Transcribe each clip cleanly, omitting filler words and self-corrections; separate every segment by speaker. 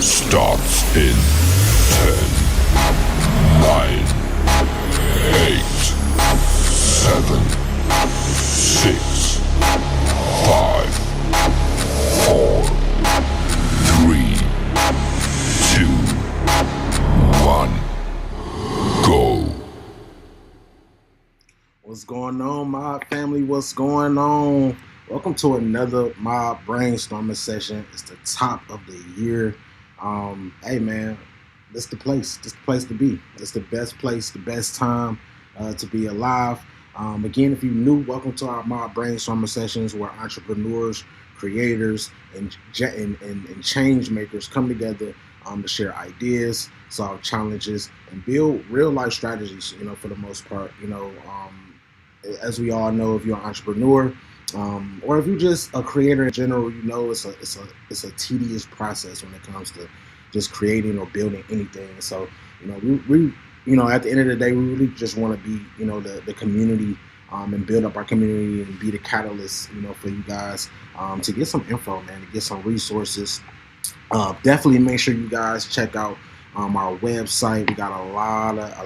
Speaker 1: starts in 10, 9, 8, 7, 6, 5, 4, 3, 2, 1, go.
Speaker 2: What's going on, Mob family? What's going on? Welcome to another Mob brainstorming session. It's the top of the year. Hey man, this the place. This the place to be. It's the best place, the best time to be alive. Again, if you're new, welcome to our Mob brainstorming sessions where entrepreneurs, creators, and change makers come together to share ideas, solve challenges, and build real life strategies. For the most part, as we all know, if you're an entrepreneur, or if you're just a creator in general, it's a tedious process when it comes to just creating or building anything. So, we at the end of the day, we really just want to be, the community, and build up our community and be the catalyst, for you guys, to get some info, man, to get some resources. Definitely make sure you guys check out our website. We got a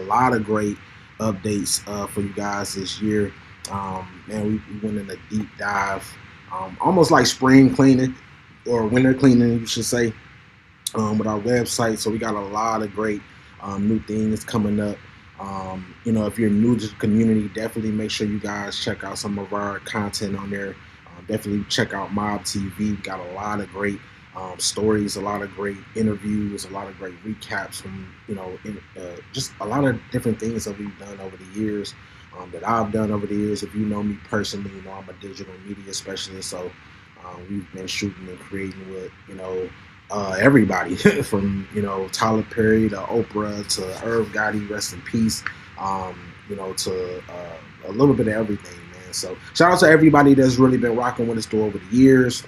Speaker 2: lot of great updates for you guys this year. We went in a deep dive, almost like spring cleaning or winter cleaning, you should say, with our website. So we got a lot of great new things coming up. If you're new to the community, definitely make sure you guys check out some of our content on there. Definitely check out Mob TV. We got a lot of great stories, a lot of great interviews, a lot of great recaps from, just a lot of different things that we've done over the years, that I've done over the years. If you know me personally, I'm a digital media specialist. So we've been shooting and creating with, everybody from, Tyler Perry to Oprah to Irv Gotti, rest in peace, to a little bit of everything, man. So shout out to everybody that's really been rocking with us through over the years.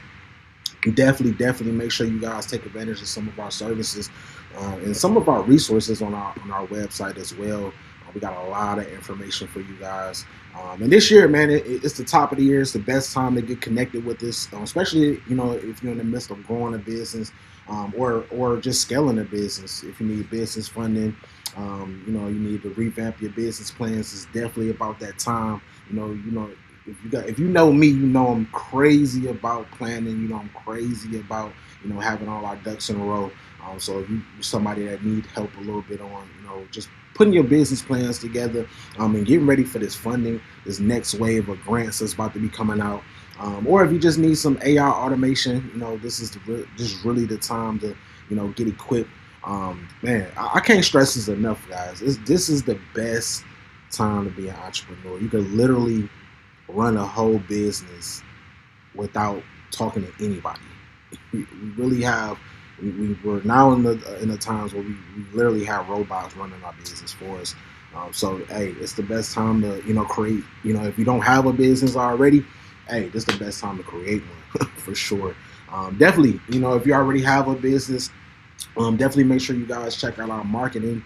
Speaker 2: Definitely make sure you guys take advantage of some of our services and some of our resources on our website as well. We got a lot of information for you guys. And this year, man, it's the top of the year. It's the best time to get connected with this, especially, if you're in the midst of growing a business, or just scaling a business. If you need business funding, you need to revamp your business plans. It's definitely about that time. If you know me, I'm crazy about planning. I'm crazy about having all our ducks in a row. So if you're somebody that need help a little bit on just putting your business plans together, and getting ready for this funding, this next wave of grants that's about to be coming out, or if you just need some AI automation, this is just really the time to get equipped. Man, I can't stress this enough, guys. This is the best time to be an entrepreneur. You can literally run a whole business without talking to anybody. We really have. We're now in the times where we literally have robots running our business for us. So hey, it's the best time to create. If you don't have a business already, hey, this is the best time to create one for sure. Definitely, if you already have a business, definitely make sure you guys check out our marketing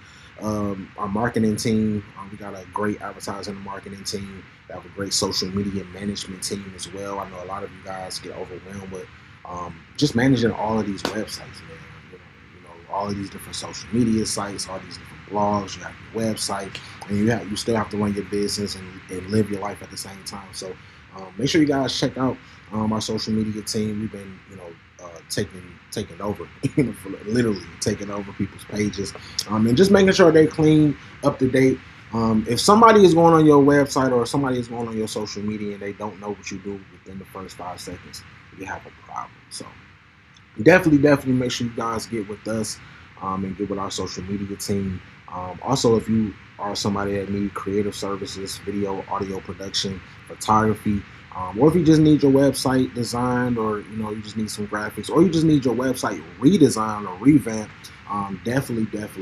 Speaker 2: team. We got a great advertising and marketing team. We have a great social media management team as well. I know a lot of you guys get overwhelmed with just managing all of these websites, man. All of these different social media sites, all these different blogs. You have your website, and you still have to run your business and live your life at the same time. So make sure you guys check out our social media team. We've been taking over, literally taking over people's pages, and just making sure they're clean, up to date. If somebody is going on your website or somebody is going on your social media and they don't know what you do within the first 5 seconds, you have a problem. So definitely make sure you guys get with us and get with our social media team. Also, if you are somebody that need creative services, video, audio production, photography, or if you just need your website designed, or you just need some graphics, or you just need your website redesigned or revamped, definitely get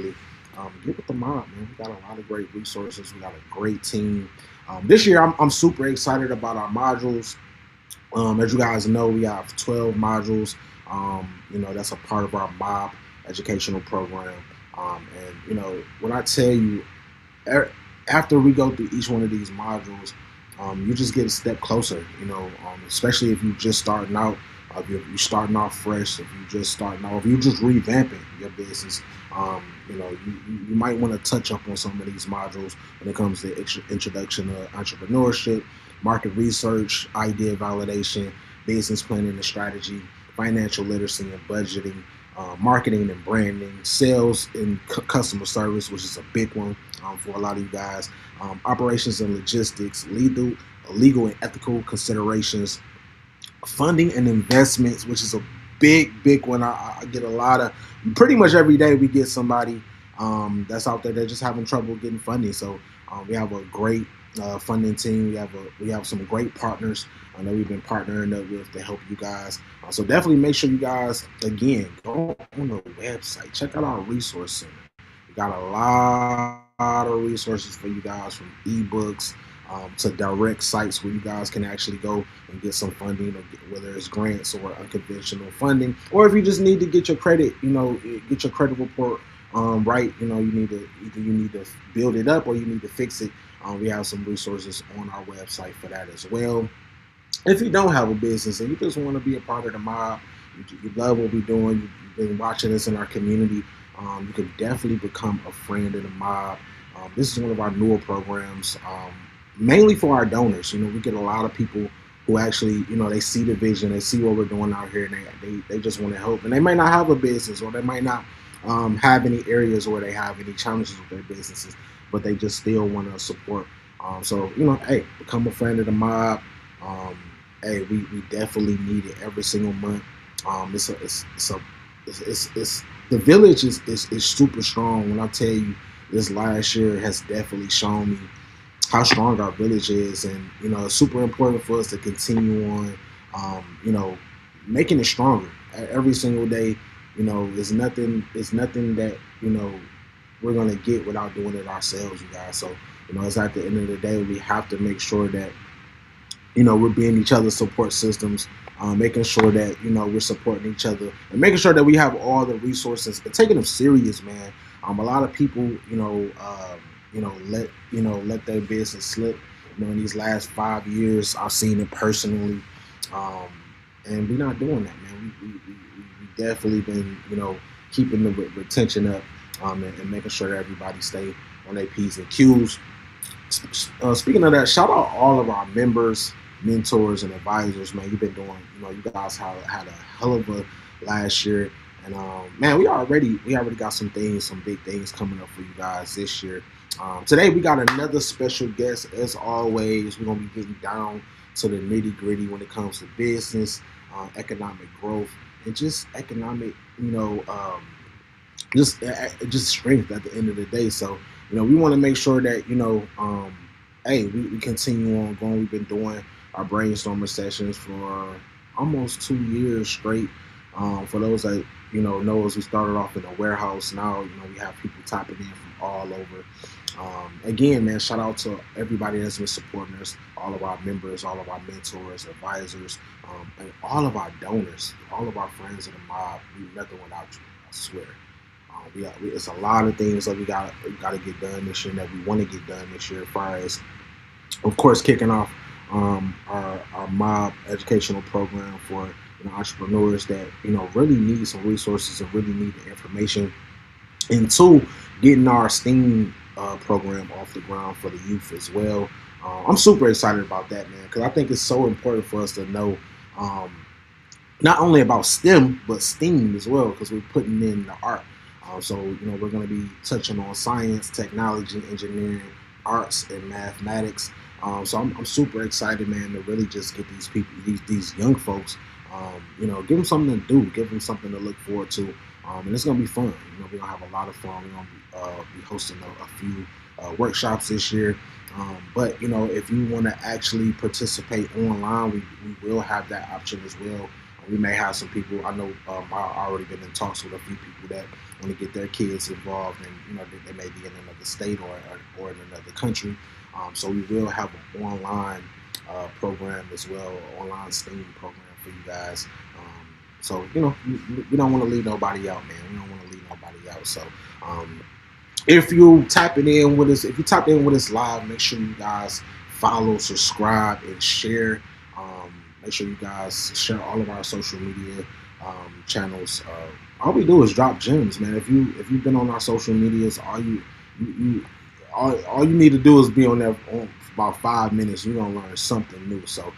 Speaker 2: with the Mob, man. We got a lot of great resources. We got a great team. This year, I'm super excited about our modules. As you guys know, we have 12 modules. That's a part of our Mob educational program. When I tell you, after we go through each one of these modules, you just get a step closer, especially if you're just starting out, if you're starting off fresh, if you're just revamping business, you might want to touch up on some of these modules when it comes to introduction to entrepreneurship, market research, idea validation, business planning and strategy, financial literacy and budgeting, marketing and branding, sales and customer service, which is a big one for a lot of you guys, operations and logistics, legal and ethical considerations, funding and investments, which is a big one. I get a lot of, pretty much every day we get somebody that's out there that's just having trouble getting funding. So we have a great funding team. We have some great partners that we've been partnering up with to help you guys. So definitely make sure you guys, again, go on the website, check out our resource center. We got a lot of resources for you guys, from ebooks to direct sites where you guys can actually go and get some funding, or whether it's grants or unconventional funding, or if you just need to get your credit, get your credit report right. You need to build it up or you need to fix it. We have some resources on our website for that as well. If you don't have a business and you just want to be a part of the mob, you love what we're doing, you've been watching us in our community, you can definitely become a friend of the mob. This is one of our newer programs, mainly for our donors. We get a lot of people who actually, they see the vision, they see what we're doing out here, and they just want to help. And they might not have a business, or they might not have any areas where they have any challenges with their businesses, but they just still want to support. So, hey, become a friend of the mob. Hey, we definitely need it every single month. The village is super strong. When I tell you, this last year has definitely shown me how strong our village is, and it's super important for us to continue on, making it stronger every single day. There's nothing that we're gonna get without doing it ourselves, you guys. So it's at the end of the day, we have to make sure that we're being each other's support systems, making sure that we're supporting each other, and making sure that we have all the resources and taking them serious, man. A lot of people, let their business slip. In these last 5 years, I've seen it personally, and we're not doing that, man. We definitely been, keeping the retention up, and making sure that everybody stay on their P's and Q's. Speaking of that, shout out all of our members, mentors, and advisors, man. You've been doing, you guys had a hell of a last year, and man, we already got some big things coming up for you guys this year. Today we got another special guest. As always, we're gonna be getting down to the nitty gritty when it comes to business, economic growth, and just economic, just strength at the end of the day. So we want to make sure that hey, we continue on going. We've been doing our brainstorming sessions for almost 2 years straight. For those that know us, we started off in a warehouse. Now we have people tapping in from all over. Again, man, shout out to everybody that's been supporting us, all of our members, all of our mentors, advisors, and all of our donors, all of our friends of the mob. We nothing without you, I swear. It's a lot of things that we got to get done this year, and that we want to get done this year, as far as, of course, kicking off our mob educational program for entrepreneurs that really need some resources and really need the information, and two, getting our STEAM program off the ground for the youth as well. I'm super excited about that, man, because I think it's so important for us to know not only about STEM but STEAM as well, because we're putting in the art. So we're going to be touching on science, technology, engineering, arts, and mathematics. So I'm super excited, man, to really just get these people, these young folks, give them something to do, give them something to look forward to, and it's gonna be fun. We're gonna have a lot of fun. We're gonna be hosting a few workshops this year. But if you want to actually participate online, we will have that option as well. We may have some people. I know I've already been in talks with a few people that want to get their kids involved, and they may be in another state or in another country. So we will have an online program as well, an online STEAM program for you guys. So we don't want to leave nobody out, man. We don't want to leave nobody out. So if you tapping in with us, live, make sure you guys follow, subscribe, and share. Make sure you guys share all of our social media channels, all we do is drop gems, man. If you've been on our social medias, you all you need to do is be on there for about 5 minutes. You're gonna learn something new. So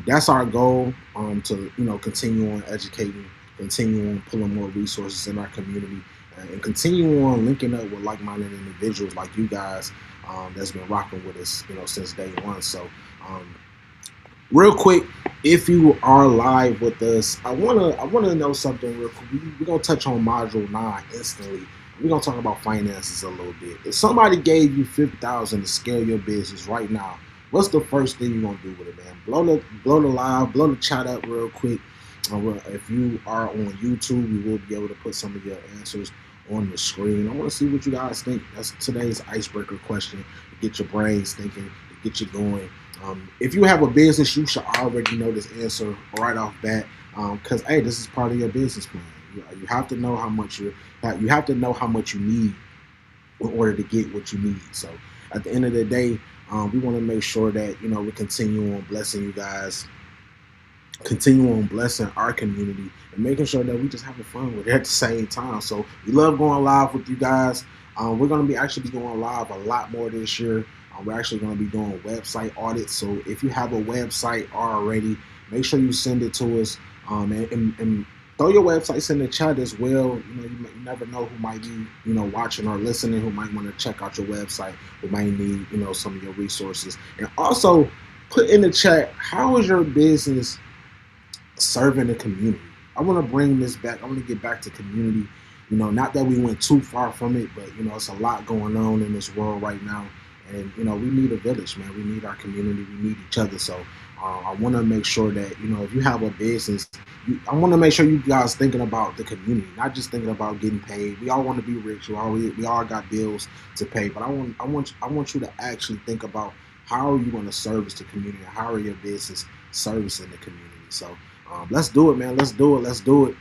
Speaker 2: that's our goal. To continue on educating, continue on pulling more resources in our community, and continue on linking up with like-minded individuals like you guys that's been rocking with us, since day one. So um, real quick, if you are live with us, I wanna know something real quick. We're gonna touch on module 9 instantly. We're gonna talk about finances a little bit. If somebody gave you 50,000 to scale your business right now, what's the first thing you're gonna do with it, man? Blow the live, blow the chat up real quick. If you are on YouTube, we will be able to put some of your answers on the screen. I want to see what you guys think. That's today's icebreaker question to get your brains thinking, to get you going. If you have a business, you should already know this answer right off bat, because hey, this is part of your business plan. You have to know how much you have to know how much you need in order to get what you need. So at the end of the day, we want to make sure that we continue on blessing you guys, continue on blessing our community, and making sure that we just having fun with it at the same time. So we love going live with you guys. We're going to be actually going live a lot more this year. We're actually going to be doing website audits. So if you have a website already, make sure you send it to us, and throw your websites in the chat as well. You never know who might be watching or listening, who might want to check out your website, who might need some of your resources. And also put in the chat, how is your business serving the community? I want to bring this back. I want to get back to community. Not that we went too far from it, but it's a lot going on in this world right now, and we need a village, man. We need our community. We need each other. So I want to make sure that if you have a business, I want to make sure you guys thinking about the community, not just thinking about getting paid. We all want to be rich. We all got bills to pay, but I want you to actually think about how are you going to service the community. How are your business servicing the community? So let's do it, man. Let's do it. Let's do it.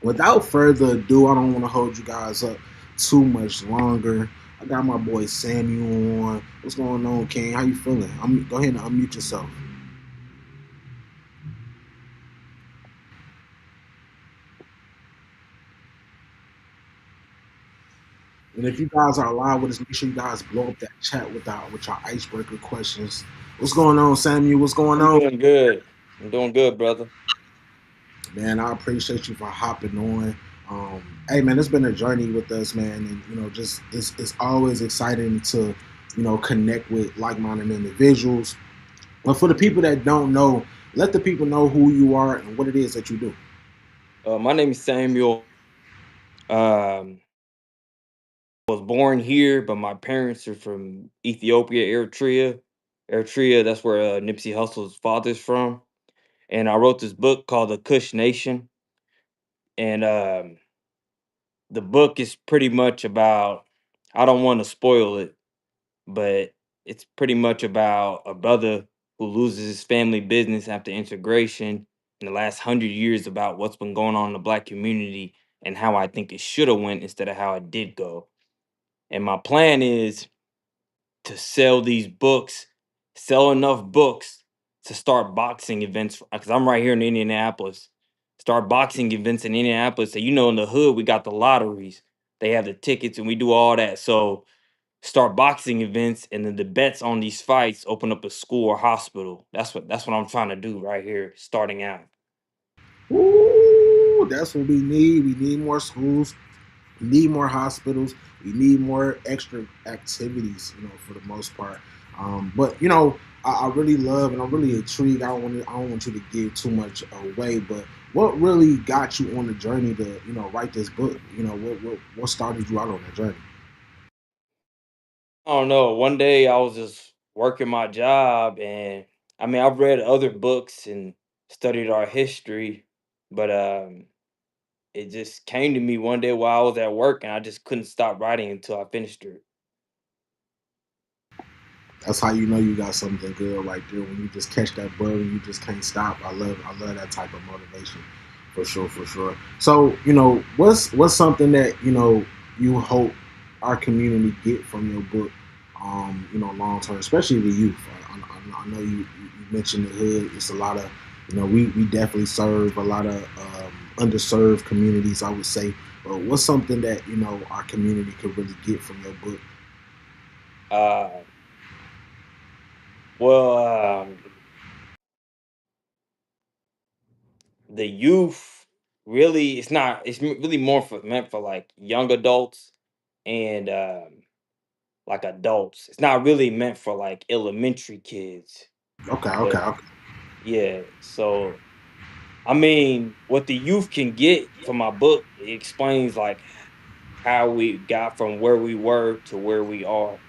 Speaker 2: Without further ado, I don't want to hold you guys up too much longer. I got my boy Samuel on. What's going on, King? How you feeling? Go ahead and unmute yourself. And if you guys are live with us, make sure you guys blow up that chat with your icebreaker questions. What's going on, Samuel? What's going
Speaker 3: I'm
Speaker 2: on?
Speaker 3: doing good. I'm doing good, brother.
Speaker 2: Man, I appreciate you for hopping on. Hey, man, it's been a journey with us, man, and just it's always exciting to connect with like-minded individuals. But for the people that don't know, let the people know who you are and what it is that you do.
Speaker 3: My name is Samuel. I was born here, but my parents are from Ethiopia, Eritrea. Eritrea, that's where Nipsey Hussle's father's from. And I wrote this book called The Kush Nation. And the book is pretty much about, I don't want to spoil it, but it's pretty much about a brother who loses his family business after integration in the last 100 years, about what's been going on in the black community and how I think it should have went instead of how it did go. And my plan is to sell these books, sell enough books to start boxing events, because I'm right here in Indianapolis. Start boxing events in Indianapolis. So in the hood we got the lotteries. They have the tickets and we do all that. So start boxing events, and then the bets on these fights open up a school or hospital. That's what I'm trying to do right here, starting out.
Speaker 2: Ooh, that's what we need. We need more schools. We need more hospitals. We need more extra activities, for the most part. But I really love and I'm really intrigued. I don't want you to give too much away, but what really got you on the journey to write this book? What started you out on that journey?
Speaker 3: I don't know. One day I was just working my job, and I mean, I've read other books and studied our history, but it just came to me one day while I was at work, and I just couldn't stop writing until I finished it.
Speaker 2: That's how you know you got something good right there, when you just catch that bug and you just can't stop. I love that type of motivation, for sure, for sure. So what's something that you hope our community get from your book, long term, especially the youth. I know you mentioned the hood. It's a lot of we definitely serve a lot of underserved communities, I would say. What's something that our community could really get from your book?
Speaker 3: Uh, well, the youth really, it's not. It's really more for meant for like young adults and like adults. It's not really meant for like elementary kids.
Speaker 2: Okay, okay,
Speaker 3: But
Speaker 2: okay.
Speaker 3: yeah, so I mean, what the youth can get from my book, it explains like how we got from where we were to where we are.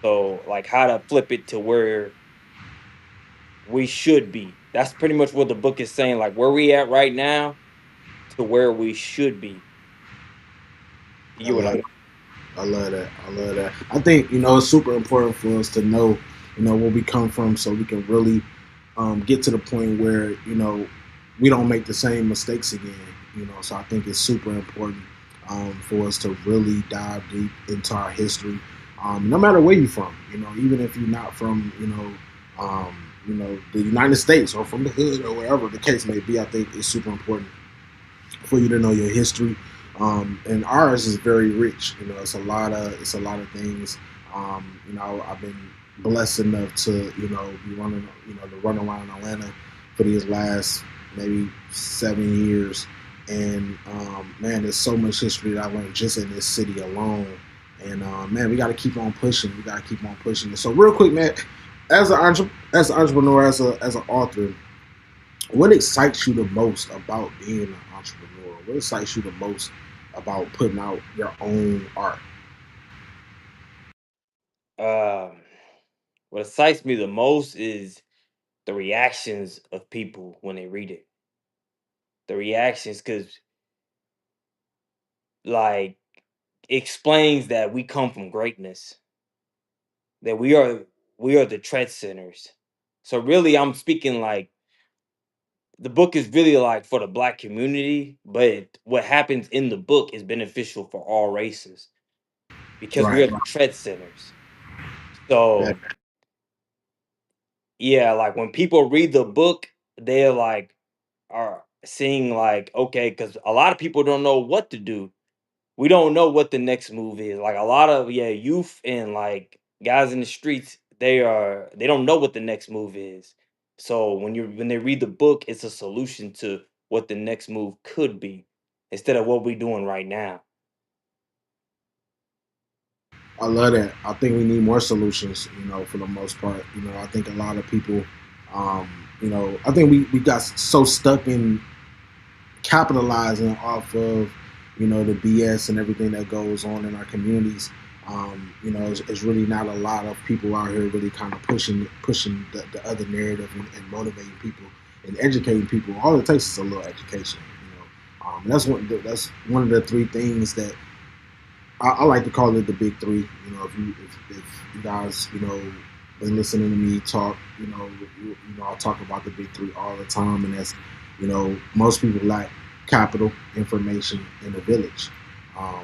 Speaker 3: So, like how to flip it to where we should be. That's pretty much what the book is saying. Like where we at right now to where we should be. You
Speaker 2: I
Speaker 3: get what
Speaker 2: love
Speaker 3: I
Speaker 2: it.
Speaker 3: mean?
Speaker 2: I love that. I love that. I think it's super important for us to know where we come from, so we can really get to the point where we don't make the same mistakes again. So I think it's super important for us to really dive deep into our history, no matter where you're from. Even if you're not from the United States or from the hood or wherever the case may be. I think it's super important for you to know your history. And ours is very rich. It's a lot of things. I've been blessed enough to be running to run around Atlanta for these last maybe 7 years, and man, there's so much history that I learned just in this city alone. And man, we got to keep on pushing. We got to keep on pushing. And so, real quick, man, as an entrepreneur, as an author, what excites you the most about being an entrepreneur? What excites you the most about putting out your own art?
Speaker 3: Um, what excites me the most is the reactions of people when they read it. The reactions, because like explains that we come from greatness, that we are the tread centers. So really, I'm speaking like the book is really like for the black community, but what happens in the book is beneficial for all races because we
Speaker 2: Right,
Speaker 3: are the
Speaker 2: right.
Speaker 3: tread centers.
Speaker 2: Yeah,
Speaker 3: So yeah, like when people read the book, they're like are seeing like okay, because a lot of people don't know what to do. We don't know what the next move is. Like a lot of youth and like guys in the streets, they don't know what the next move is. So when they read the book, it's a solution to what the next move could be instead of what we're doing right now.
Speaker 2: I love that. I think we need more solutions. For the most part. I think a lot of people. I think we got so stuck in capitalizing off of the BS and everything that goes on in our communities. It's really not a lot of people out here really kind of pushing the other narrative, and motivating people and educating people. All it takes is a little education. That's one of the three things that I like to call it the big three. If you guys been listening to me talk, I talk about the big three all the time, and that's most people lack capital, information, and a village.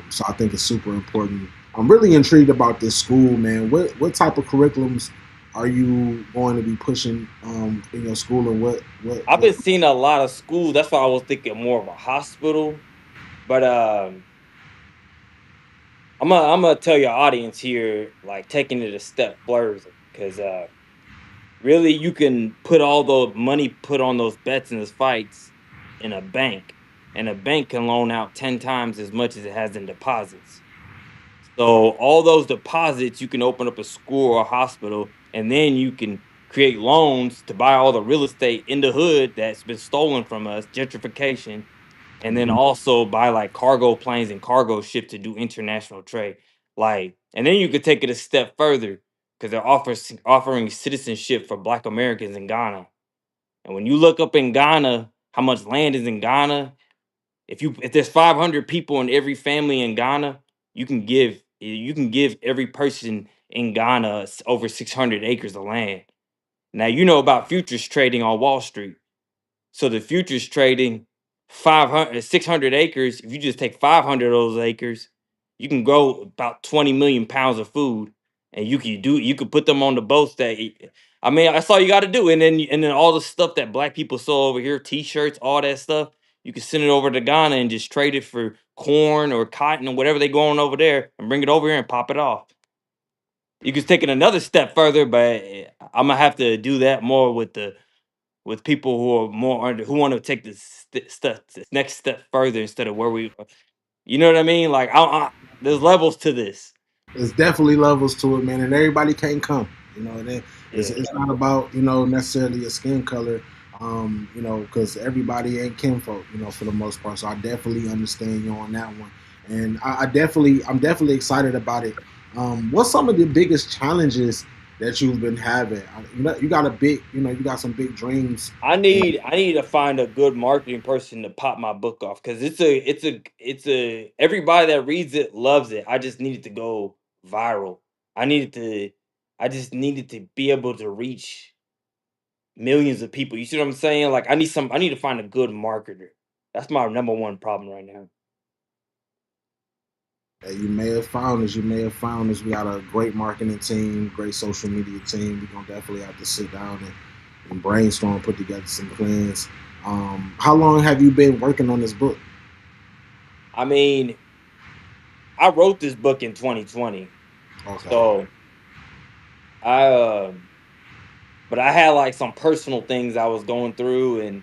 Speaker 2: So I think it's super important. I'm really intrigued about this school, man. What type of curriculums are you going to be pushing in your school, and
Speaker 3: I've
Speaker 2: what?
Speaker 3: been seeing a lot of schools. That's why I was thinking more of a hospital. But I'm gonna tell your audience here, like taking it a step further, because really, you can put all the money put on those bets and those fights in a bank, and a bank can loan out 10 times as much as it has in deposits. So all those deposits, you can open up a school or a hospital, and then you can create loans to buy all the real estate in the hood that's been stolen from us, gentrification, and then
Speaker 2: Mhm.
Speaker 3: also buy like cargo planes and cargo ship to do international trade. Like, and then you could take it a step further because they're offering citizenship for Black Americans in Ghana. And when you look up in Ghana how much land is in Ghana, if there's 500 people in every family in Ghana, you can give every person in Ghana over 600 acres of land. Now you know about futures trading on Wall Street. So the futures trading 500, 600 acres. If you just take 500 of those acres, you can grow about 20 million pounds of food, and you could put them on the boats that I mean, that's all you got to do, and then all the stuff that black people sell over here, T-shirts, all that stuff, you can send it over to Ghana and just trade it for corn or cotton or whatever they going over there, and bring it over here and pop it off. You can take it another step further, but I'm gonna have to do that more with people who are who want to take this next step further instead of where we. You know what I mean? Like, there's levels to this.
Speaker 2: There's definitely levels to it, man, and everybody can't come. And it's,
Speaker 3: Yeah.
Speaker 2: it's not about necessarily a skin color, because everybody ain't kinfolk, for the most part. So I definitely understand you on that one, and I'm definitely excited about it. What's some of the biggest challenges that you've been having? You got a big, you got some big dreams.
Speaker 3: I need to find a good marketing person to pop my book off because it's a everybody that reads it loves it. I just needed to go viral. I needed to I just needed to be able to reach millions of people. You see what I'm saying? Like, I need to find a good marketer. That's my number one problem right now.
Speaker 2: You may have found us. We got a great marketing team, great social media team. We're gonna definitely have to sit down and brainstorm, put together some plans. How long have you been working on this book?
Speaker 3: I mean, I wrote this book in 2020.
Speaker 2: Okay.
Speaker 3: So I but I had like some personal things I was going through, and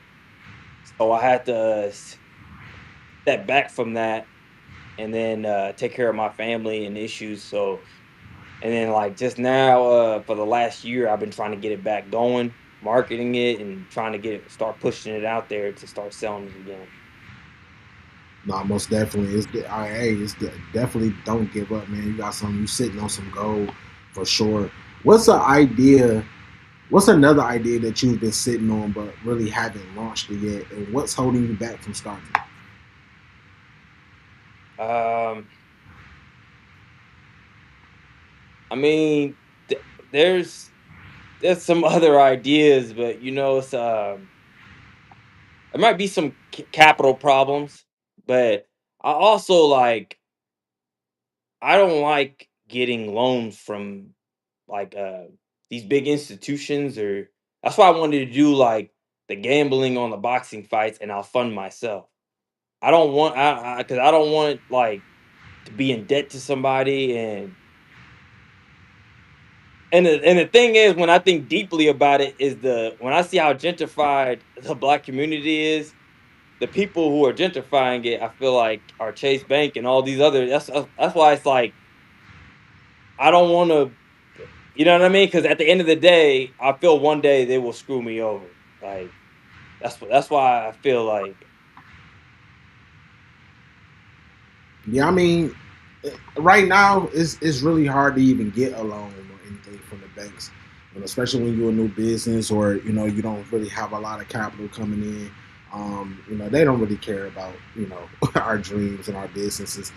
Speaker 3: so I had to step back from that and then take care of my family and issues. So, and then like just now, for the last year, I've been trying to get it back going, marketing it, and trying to start pushing it out there to start selling it again.
Speaker 2: No, most definitely. Definitely don't give up, man. You sitting on some gold for sure. What's an idea? What's another idea that you've been sitting on but really haven't launched it yet? And what's holding you back from starting?
Speaker 3: Um, I mean, there's some other ideas, but there might be some capital problems. But I also I don't like getting loans from like these big institutions, or that's why I wanted to do like the gambling on the boxing fights, and I'll fund myself. I don't want I because I don't want like to be in debt to somebody, and the thing is, when I think deeply about it, is the when I see how gentrified the black community is, the people who are gentrifying it, I feel like are Chase Bank and all these other. That's why it's like I don't want to. You know what I mean? Because at the end of the day, I feel one day they will screw me over. Like, that's why I feel like.
Speaker 2: Yeah, I mean, right now it's really hard to even get a loan or anything from the banks, especially when you're a new business or you don't really have a lot of capital coming in. They don't really care about our dreams and our businesses.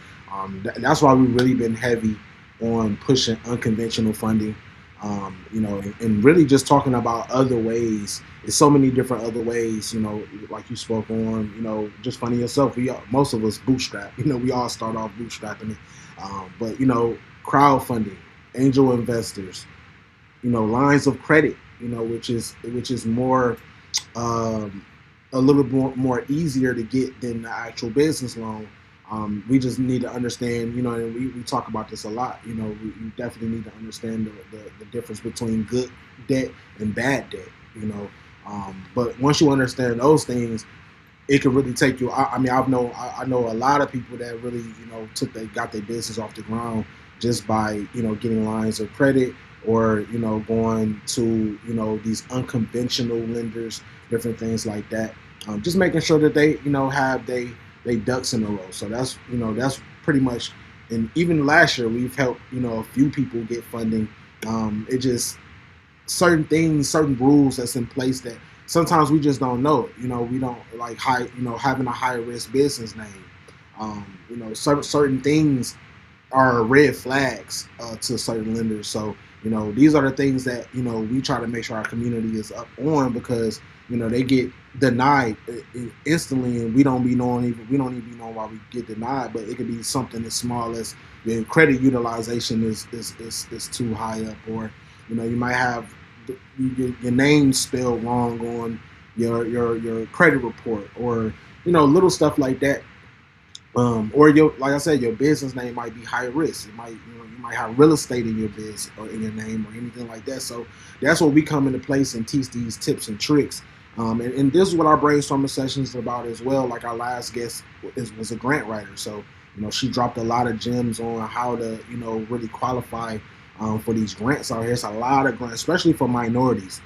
Speaker 2: That's why we've really been heavy on pushing unconventional funding. And really just talking about other ways. There's so many different other ways. Like you spoke on. Just funding yourself. Most of us bootstrap. We all start off bootstrapping it. But crowdfunding, angel investors, lines of credit, which is more a little more easier to get than the actual business loan. We just need to understand, and we talk about this a lot. We definitely need to understand the difference between good debt and bad debt. But once you understand those things, it can really take you. I mean, I know a lot of people that really got their business off the ground just by getting lines of credit or going to these unconventional lenders, different things like that. Just making sure that they have they ducks in a row. So that's pretty much. And even last year, we've helped a few people get funding. It just certain things, certain rules that's in place that sometimes we just don't know. We don't like having a high risk business name. Certain things are red flags to certain lenders. So these are the things that we try to make sure our community is up on because they get denied instantly, and we don't even be knowing why we get denied. But it could be something as small as the credit utilization is too high up, or you might have your name spelled wrong on your credit report, or little stuff like that. Or your, like I said, your business name might be high risk. It might, you might have real estate in your business or in your name or anything like that. So that's where we come into place and teach these tips and tricks. And this is what our brainstorming sessions is about as well. Like our last guest was a grant writer, so she dropped a lot of gems on how to really qualify for these grants out here. It's a lot of grants, especially for minorities.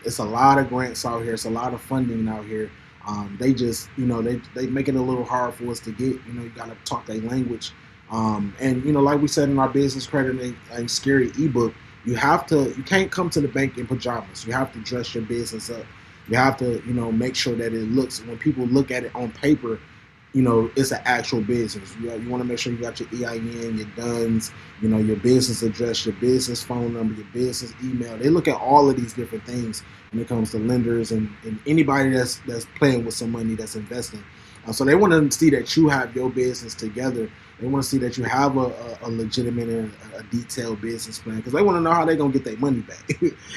Speaker 2: It's a lot of grants out here. It's a lot of funding out here. They just, they make it a little hard for us to get. You got to talk their language. And like we said in our business credit and scary ebook, you can't come to the bank in pajamas. You have to dress your business up. You have to, make sure that it looks, when people look at it on paper, it's an actual business. You want to make sure you got your EIN, your DUNS, your business address, your business phone number, your business email. They look at all of these different things when it comes to lenders and anybody that's playing with some money, that's investing. So they want to see that you have your business together. They want to see that you have a legitimate and a detailed business plan, because they want to know how they're going to get their money back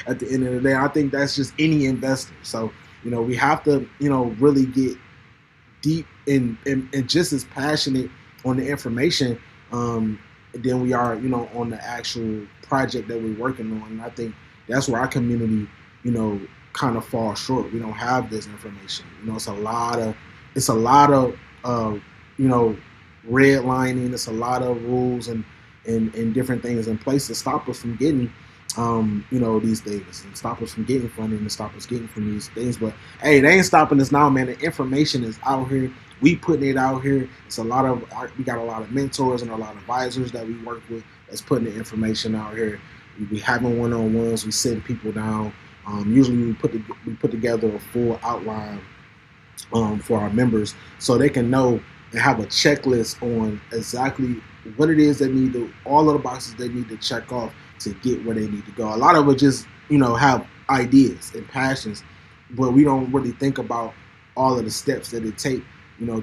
Speaker 2: at the end of the day. I think that's just any investor. So, we have to, really get deep and just as passionate on the information than we are, on the actual project that we're working on. And I think that's where our community, kind of falls short. We don't have this information. It's a lot of you know, redlining. It's a lot of rules and different things in place to stop us from getting these things, and stop us from getting funding, and stop us getting from these things. But hey, they ain't stopping us now, man. The information is out here. We putting it out here. It's we got a lot of mentors and a lot of advisors that we work with that's putting the information out here. We having one-on-ones. We sitting people down. Usually we put together a full outline for our members, so they can know and have a checklist on exactly what it is they need to, all of the boxes they need to check off to get where they need to go. A lot of it just, have ideas and passions, but we don't really think about all of the steps that it take,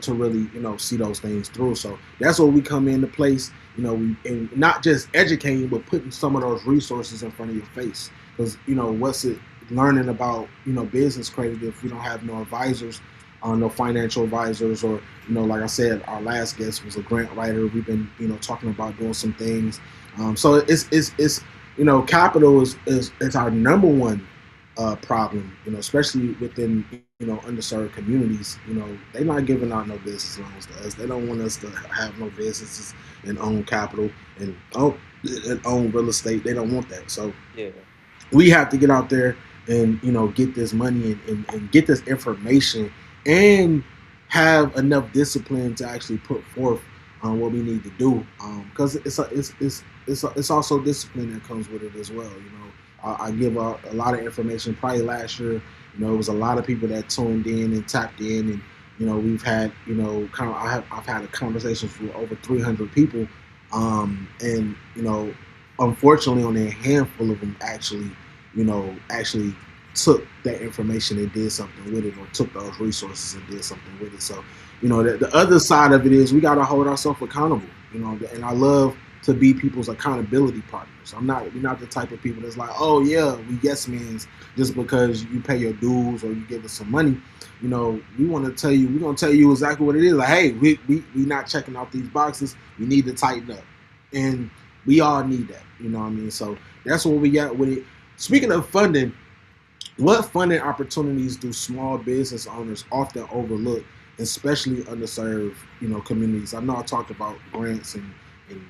Speaker 2: to really, see those things through. So that's where we come into place, and not just educating, but putting some of those resources in front of your face. Because, what's it learning about, business credit if we don't have no advisors, no financial advisors, or like I said, our last guest was a grant writer. We've been talking about doing some things. So it's capital is our number one problem. Especially within underserved communities. They're not giving out no business loans to us. They don't want us to have no businesses and own capital and own real estate. They don't want that. So
Speaker 3: Yeah.
Speaker 2: we have to get out there and get this money and get this information, and have enough discipline to actually put forth what we need to do, because it's also discipline that comes with it as well. I give out a lot of information. Probably last year, it was a lot of people that tuned in and tapped in, and we've had I've had a conversation with over 300 people, and unfortunately only a handful of them actually took that information and did something with it, or took those resources and did something with it. So, the other side of it is we got to hold ourselves accountable, and I love to be people's accountability partners. We're not the type of people that's like, oh yeah, we yes men's just because you pay your dues or you give us some money. We want to tell you, we're going to tell you exactly what it is. Like, hey, we not checking out these boxes. We need to tighten up. And we all need that. You know what I mean? So that's what we got with it. Speaking of funding, what funding opportunities do small business owners often overlook, especially underserved, communities? I know I talked about grants and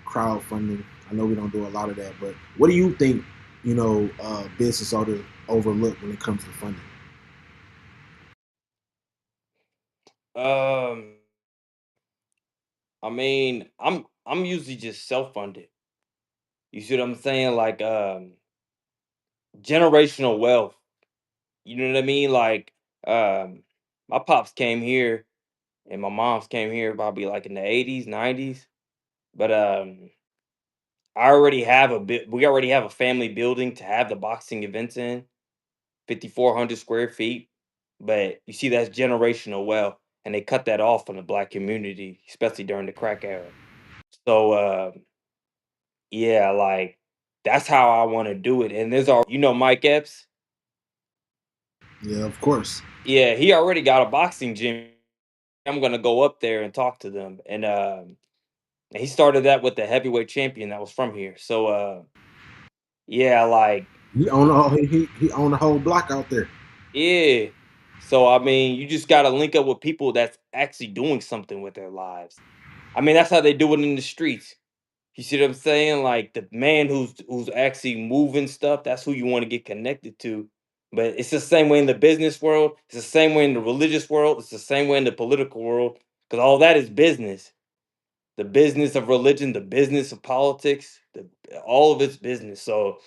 Speaker 2: crowdfunding. I know we don't do a lot of that, but what do you think, business owners overlook when it comes to funding?
Speaker 3: Um, I mean, I'm usually just self-funded. You see what I'm saying? Like generational wealth. You know what I mean? Like um my pops came here and my mom's came here probably like in the 80s, 90s. But I already have a bit we already have a family building to have the boxing events in, 5,400 square feet. But you see that's generational wealth. And they cut that off in the black community, especially during the crack era. So yeah, like That's how I want to do it. And there's our, Mike Epps.
Speaker 2: Yeah, of course.
Speaker 3: Yeah, he already got a boxing gym. I'm gonna go up there and talk to them. And he started that with the heavyweight champion that was from here. So yeah, like
Speaker 2: He owned the whole block out there.
Speaker 3: yeah. So I mean, you just gotta link up with people that's actually doing something with their lives. I mean, that's how they do it in the streets. You see what I'm saying? Like the man who's actually moving stuff, that's who you want to get connected to. But it's the same way in the business world, it's the same way in the religious world, it's the same way in the political world, because all that is business. The business of religion, the business of politics, all of it's business. So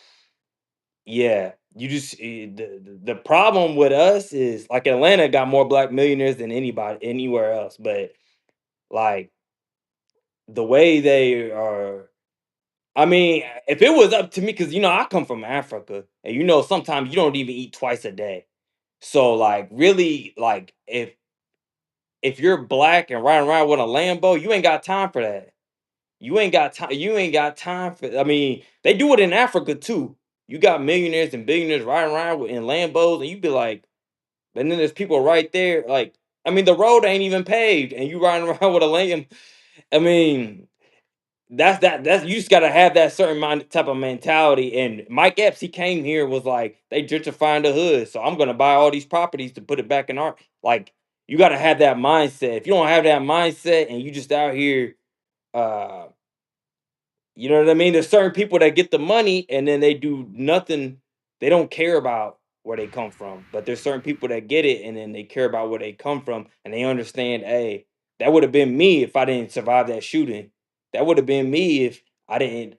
Speaker 3: yeah, you just the problem with us is like Atlanta got more black millionaires than anybody anywhere else, but like the way they are. I mean, if it was up to me, because I come from Africa, and sometimes you don't even eat twice a day. So like really, like if you're black and riding around with a Lambo, you ain't got time for that. You ain't got time. You ain't got time for. I mean, they do it in Africa too. You got millionaires and billionaires riding around in Lambos, and you be like, and then there's people right there. Like, I mean, the road ain't even paved, and you riding around with a Lamb. I mean, that's you just gotta have that certain type of mentality. And Mike Epps, he came here and was like, they gentrifying the hood, so I'm gonna buy all these properties to put it back in art. Like, you gotta have that mindset. If you don't have that mindset and you just out here, uh, you know what I mean? There's certain people that get the money and then they do nothing. They don't care about where they come from. But there's certain people that get it and then they care about where they come from and they understand, hey, that would have been me if I didn't survive that shooting. That would have been me if I didn't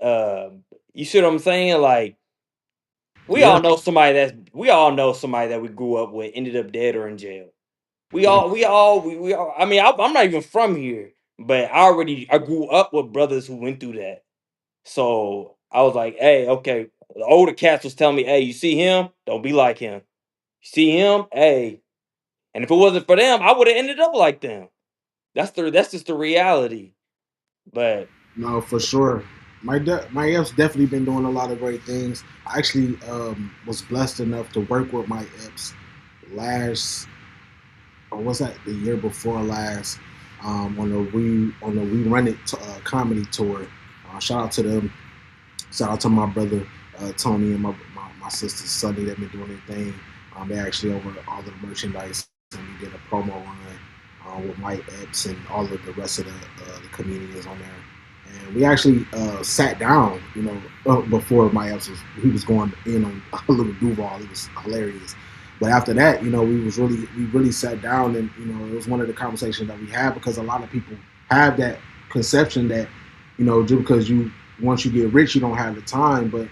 Speaker 3: you see what I'm saying? Like
Speaker 2: Yeah.
Speaker 3: we all know somebody that we grew up with ended up dead or in jail. We all I mean, I'm not even from here, but I grew up with brothers who went through that. So I was like, hey, okay. The older cats was telling me, hey, you see him? Don't be like him. You see him? Hey. And if it wasn't for them, I would have ended up like them. That's just the reality. But
Speaker 2: No, for sure. My F's definitely been doing a lot of great things. I actually was blessed enough to work with my F's last, or was that the year before last, on the We Run It comedy tour. Shout out to them. Shout out to my brother Tony and my sister Sunny that been doing their thing. They actually over all the merchandise, and we did a promo run with Mike Epps and all of the rest of the comedians on there. And we actually sat down, before Mike Epps he was going in on a little Duval. It was hilarious. But after that, we really sat down, and it was one of the conversations that we had, because a lot of people have that conception that just because you once you get rich, you don't have the time. But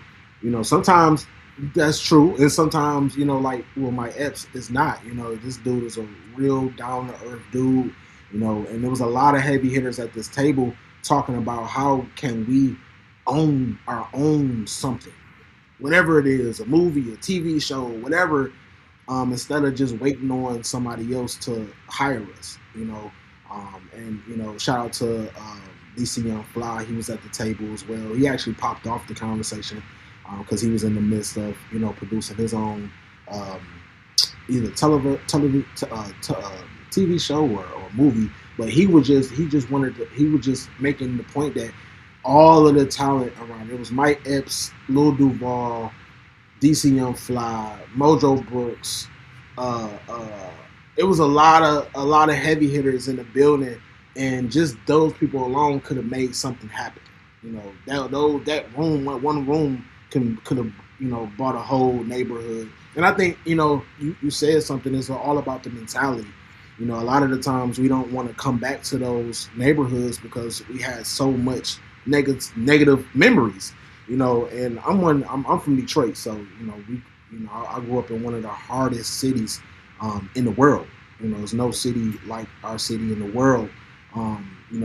Speaker 2: sometimes that's true, and sometimes like my Epps is not. This dude is a real down to earth dude. And there was a lot of heavy hitters at this table talking about how can we own our own something, whatever it is, a movie, a TV show, whatever, instead of just waiting on somebody else to hire us. And shout out to DC Young Fly. He was at the table as well. He actually popped off the conversation because he was in the midst of producing his own either TV show or movie. But he was just making the point that all of the talent around it was Mike Epps, Lil Duval, DC Young Fly, Mojo Brooks. It was a lot of heavy hitters in the building, and just those people alone could have made something happen. That room, one room, could have bought a whole neighborhood. And I think you said something. It's all about the mentality. A lot of the times we don't want to come back to those neighborhoods because we had so much negative memories. And I'm from Detroit, so I grew up in one of the hardest cities in the world. There's no city like our city in the world. Where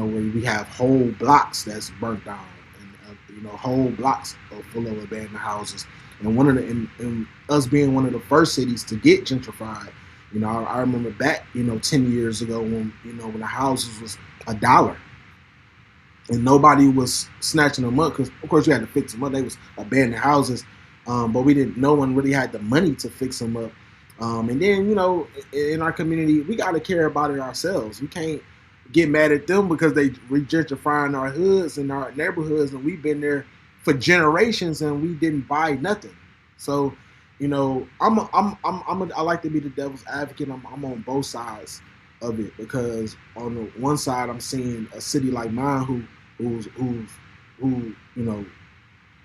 Speaker 2: we have whole blocks that's burnt down, and whole blocks full of abandoned houses. And and us being one of the first cities to get gentrified. I remember back 10 years ago when when the houses was $1. and nobody was snatching them up because, of course, you had to fix them up. They was abandoned houses, but we didn't. No one really had the money to fix them up. And then, in our community, we got to care about it ourselves. We can't get mad at them because they gentrifying our hoods and our neighborhoods, and we've been there for generations and we didn't buy nothing. So, I like to be the devil's advocate. I'm on both sides of it because on the one side, I'm seeing a city like mine who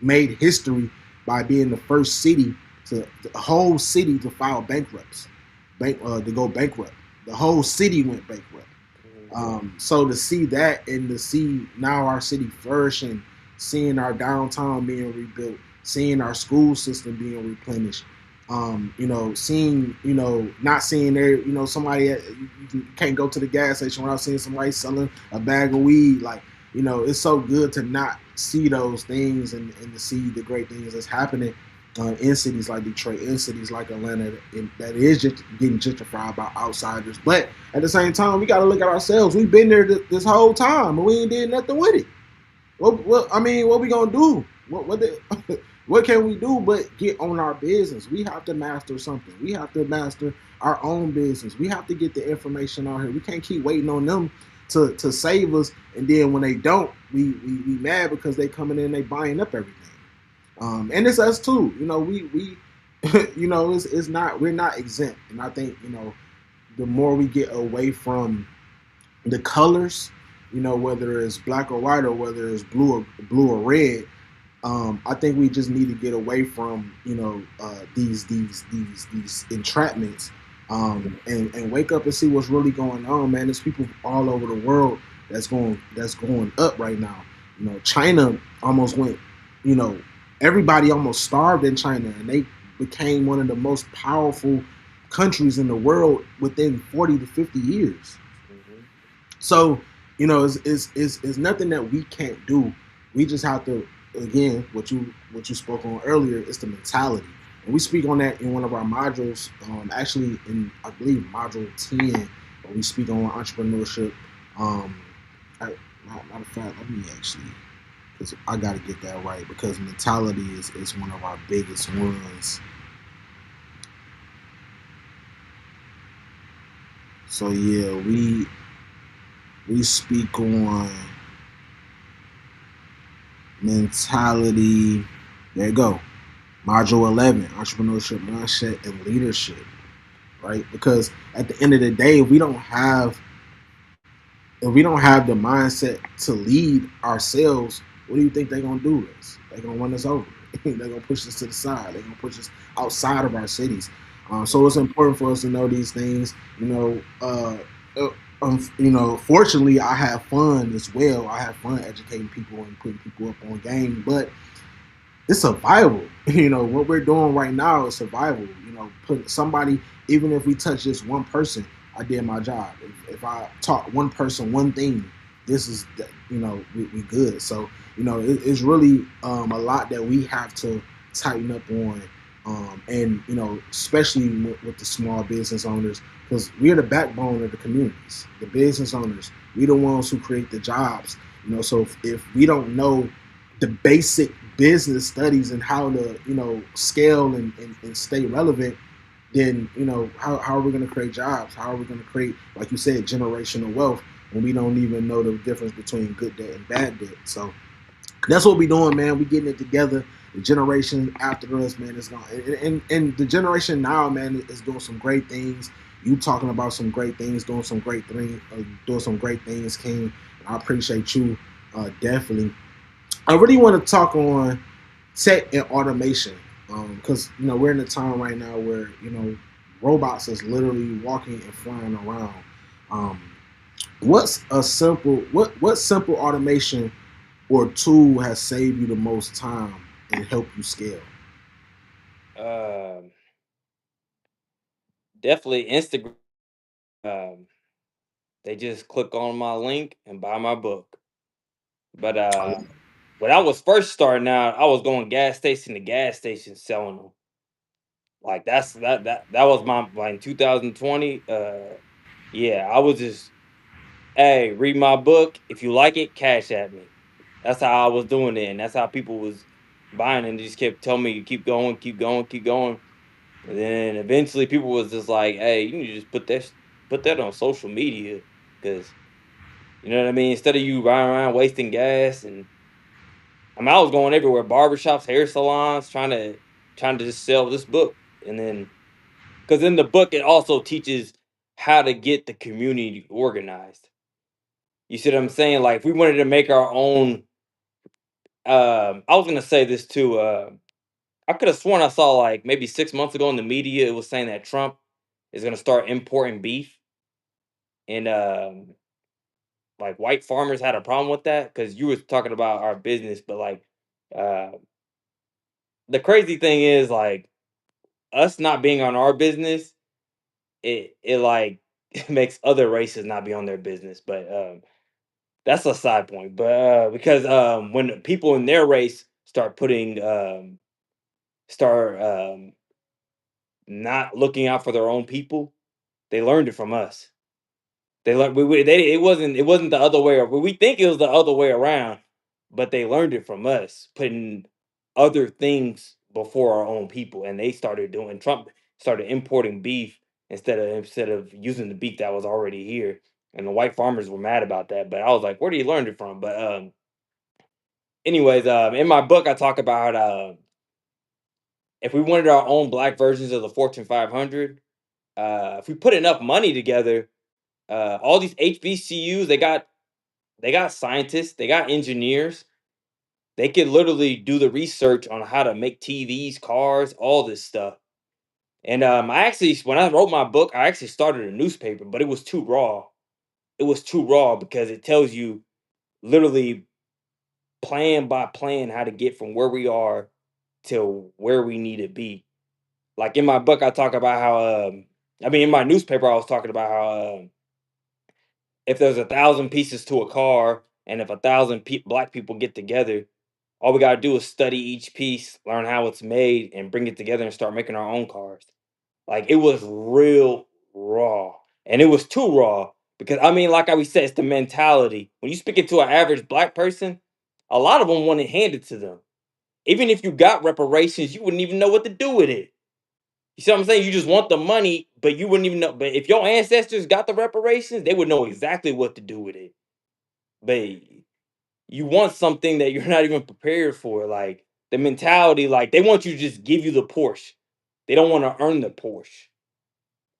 Speaker 2: made history by being the first city to the whole city to file to go bankrupt. The whole city went bankrupt. So to see that and to see now our city flourishing, seeing our downtown being rebuilt, seeing our school system being replenished, seeing, not seeing there, somebody, you can't go to the gas station without seeing somebody selling a bag of weed. Like, it's so good to not see those things and to see the great things that's happening in cities like Detroit, in cities like Atlanta, that is just getting gentrified by outsiders. But at the same time, we got to look at ourselves. We've been there this whole time, and we ain't did nothing with it. What we gonna do? What can we do but get on our business? We have to master something. We have to master our own business. We have to get the information out here. We can't keep waiting on them to save us, and then when they don't, we mad because they coming in and they buying up everything. And it's us too. We it's not, we're not exempt. And I think, the more we get away from the colors, whether it's black or white or whether it's blue or red, I think we just need to get away from these entrapments, and wake up and see what's really going on, man. There's people all over the world that's going up right now. China almost went, you know, everybody almost starved in China, and they became one of the most powerful countries in the world within 40 to 50 years.
Speaker 3: Mhm.
Speaker 2: So, it's nothing that we can't do. We just have to, again, what you spoke on earlier, is the mentality, and we speak on that in one of our modules. Actually, in, I believe, module 10, where we speak on entrepreneurship. Um, matter of fact, let me actually, because I got to get that right, because mentality is one of our biggest ones. So yeah, we speak on mentality. There you go. Module 11, entrepreneurship mindset and leadership, right? Because at the end of the day, if we don't have the mindset to lead ourselves, what do you think they're gonna do to us? They're gonna run us over. They're gonna push us to the side. They're gonna push us outside of our cities. So it's important for us to know these things. Fortunately, I have fun as well. I have fun educating people and putting people up on game, but it's survival. What we're doing right now is survival. Put somebody, even if we touch just one person, I did my job. If I taught one person one thing, this is, we good. So, it's really a lot that we have to tighten up on. And, especially with the small business owners, because we're the backbone of the communities, the business owners. We're the ones who create the jobs. So if we don't know the basic business studies and how to scale and stay relevant, then how are we going to create jobs? How are we going to create, like you said, generational wealth when we don't even know the difference between good debt and bad debt? So that's what we doing, man. We getting it together. The generation after us, man, is going, and the generation now, man, is doing some great things. You talking about some great things, doing some great things, King. I appreciate you, definitely. I really want to talk on tech and automation, because we're in a time right now where robots is literally walking and flying around. Um, what simple automation or tool has saved you the most time and helped you scale?
Speaker 3: Um, Definitely Instagram. Um, they just click on my link and buy my book. But when I was first starting out, I was going gas station to gas station selling them. Like that was my, like, in 2020. Yeah, I was just hey, read my book. If you like it, cash at me. That's how I was doing it, and that's how people was buying, and they just kept telling me keep going, keep going, keep going. And then eventually, people was just like, "Hey, you need to just put that on social media, because you know what I mean. Instead of you riding around wasting gas, and I mean, I was going everywhere, barbershops, hair salons, trying to just sell this book, and then because in the book it also teaches how to get the community organized. You see what I'm saying? Like, if we wanted to make our own, I was gonna say this too. I could have sworn I saw like maybe 6 months ago in the media it was saying that Trump is gonna start importing beef, and like white farmers had a problem with that because you was talking about our business, but like uh, the crazy thing is like us not being on our business, it like it makes other races not be on their business, but that's a side point. But because when people in their race start putting start not looking out for their own people, they learned it from us. They learned it wasn't the other way. We think it was the other way around, but they learned it from us, putting other things before our own people, and they started doing. Trump started importing beef instead of using the beef that was already here, and the white farmers were mad about that. But I was like, where did he learn it from? But anyways, in my book, I talk about if we wanted our own black versions of the Fortune 500, if we put enough money together, all these HBCUs, they got scientists, they got engineers. They could literally do the research on how to make TVs, cars, all this stuff. And I actually, when I wrote my book, I actually started a newspaper, but it was too raw. It was too raw because it tells you literally plan by plan how to get from where we are to where we need to be. Like in my book, I talk about how, I mean, in my newspaper, I was talking about how if there's 1,000 pieces to a car, and if 1,000 black people get together, all we gotta do is study each piece, learn how it's made, and bring it together and start making our own cars. Like, it was real raw, and it was too raw because I mean, like I we said, it's the mentality. When you speak it to an average black person, a lot of them want it handed to them. Even if you got reparations, you wouldn't even know what to do with it. You see what I'm saying? You just want the money, but you wouldn't even know. But if your ancestors got the reparations, they would know exactly what to do with it. But you want something that you're not even prepared for. Like the mentality, like they want you to just give you the Porsche. They don't want to earn the Porsche.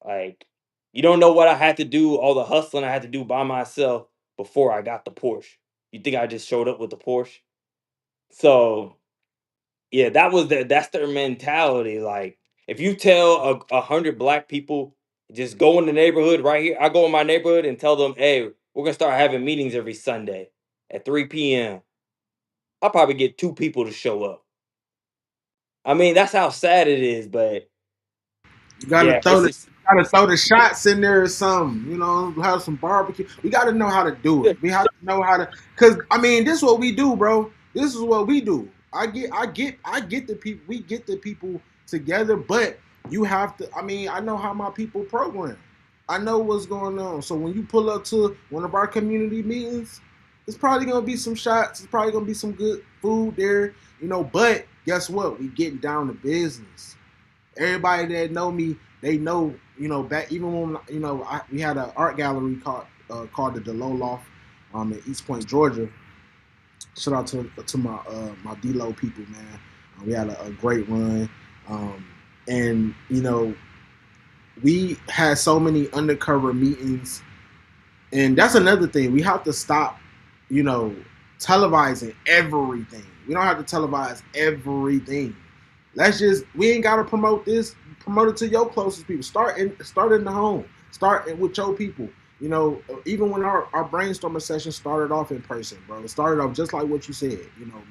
Speaker 3: Like you don't know what I had to do, all the hustling I had to do by myself before I got the Porsche. You think I just showed up with the Porsche? So yeah, that's their mentality. Like if you tell 100 black people just go in the neighborhood right here, I go in my neighborhood and tell them, hey, we're gonna start having meetings every Sunday at 3 p.m. I'll probably get 2 people to show up. I mean, that's how sad it is, but
Speaker 2: You gotta
Speaker 3: yeah, it's
Speaker 2: throw the
Speaker 3: just
Speaker 2: gotta throw the shots in there or something. You know, have some barbecue. We gotta know how to do it. We have to know how to, cause I mean, this is what we do, bro. This is what we do. I get the people. We get the people together, but you have to. I mean, I know how my people program. I know what's going on. So when you pull up to one of our community meetings, it's probably gonna be some shots. It's probably gonna be some good food there. You know, but guess what? We getting down to business. Everybody that know me, they know, back even when we had an art gallery called the DeLo Loft in East Point, Georgia. Shout out to my DeLo people, man. We had a great run, and we had so many undercover meetings, and that's another thing. We have to stop, televising everything. We don't have to televise everything. We ain't gotta promote this. Promote it to your closest people. Start in the home. Start with your people. Even when our brainstorming session started off in person, bro. It started off just like what you said.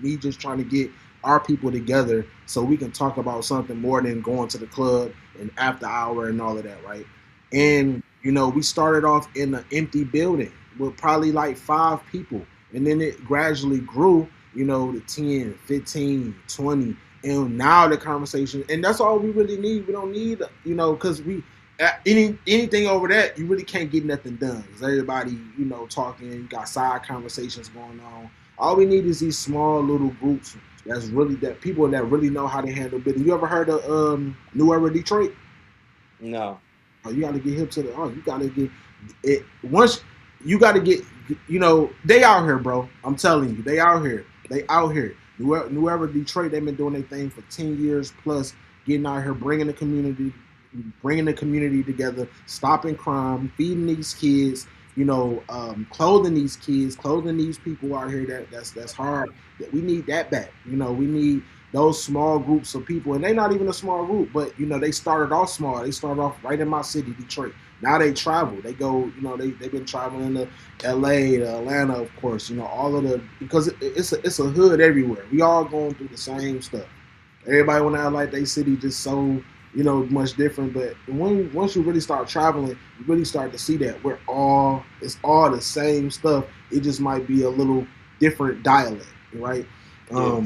Speaker 2: Me just trying to get our people together so we can talk about something more than going to the club and after hour and all of that, right? And we started off in an empty building with probably like 5 people, and then it gradually grew, to 10, 15, 20. And now the conversation, and that's all we really need. We don't need, because anything over that, you really can't get nothing done. Cause everybody, talking. You got side conversations going on. All we need is these small little groups that people that really know how to handle business. You ever heard of New Era Detroit?
Speaker 3: No.
Speaker 2: Oh, you got to get hip to the. Oh, you got to get it once. You got to get. They out here, bro. I'm telling you, they out here. They out here. New Era Detroit. They've been doing their thing for 10 years plus, getting out here, bringing the community together, stopping crime, feeding these kids. Clothing these kids, clothing these people out here. That's hard. We need that back. We need those small groups of people, and they're not even a small group, but they started off small. They started off right in my city, Detroit. Now they travel. They go. They've been traveling to L.A., to Atlanta, of course. All of because it's a hood everywhere. We all going through the same stuff. Everybody want to act like they city just so much different. But once you really start traveling, you really start to see that it's all the same stuff. It just might be a little different dialect, right?
Speaker 3: Yeah.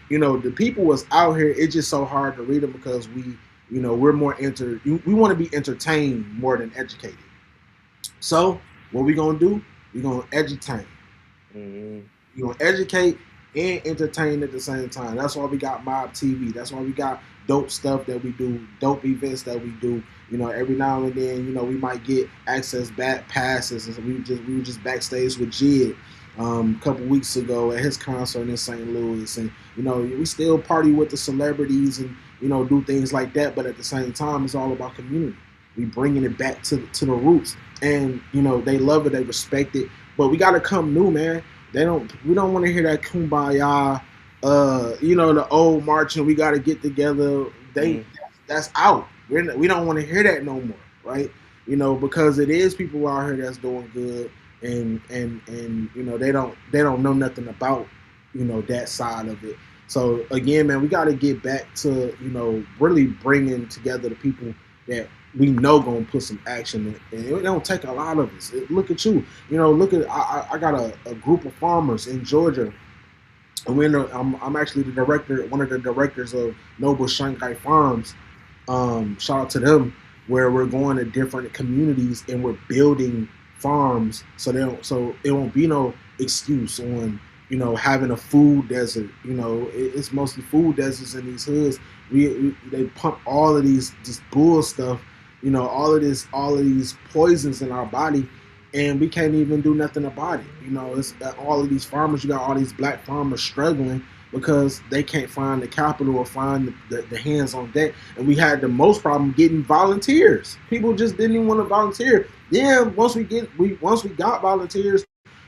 Speaker 2: The people was out here. It's just so hard to read them because we're more we want to be entertained more than educated. So what we gonna do? We gonna edutain.
Speaker 3: Mm-hmm.
Speaker 2: You gonna educate and entertain at the same time. That's why we got Mob TV. That's why we got dope stuff that we do, dope events that we do. Every now and then, we might get access back passes. And we were just backstage with Jid a couple weeks ago at his concert in St. Louis, and we still party with the celebrities and do things like that. But at the same time, it's all about community. We bringing it back to the roots, and they love it, they respect it. But we got to come new, man. We don't want to hear that kumbaya, the old marching. We got to get together. That's out. We don't want to hear that no more, right? Because it is people out here that's doing good, and they don't know nothing about that side of it. So again, man, we got to get back to really bringing together the people that we know gonna put some action in. And it don't take a lot of us. Look at you. I got a group of farmers in Georgia. And I'm actually one of the directors of Noble Shanghai Farms. Shout out to them, where we're going to different communities and we're building farms so it won't be no excuse on having a food desert. It's mostly food deserts in these hoods. They pump all of this bull stuff, all of these poisons in our body, and we can't even do nothing about it. It's all of these farmers. You got all these black farmers struggling because they can't find the capital or find the hands on deck. And we had the most problem getting volunteers. People just didn't even want to volunteer. Then once we got volunteers,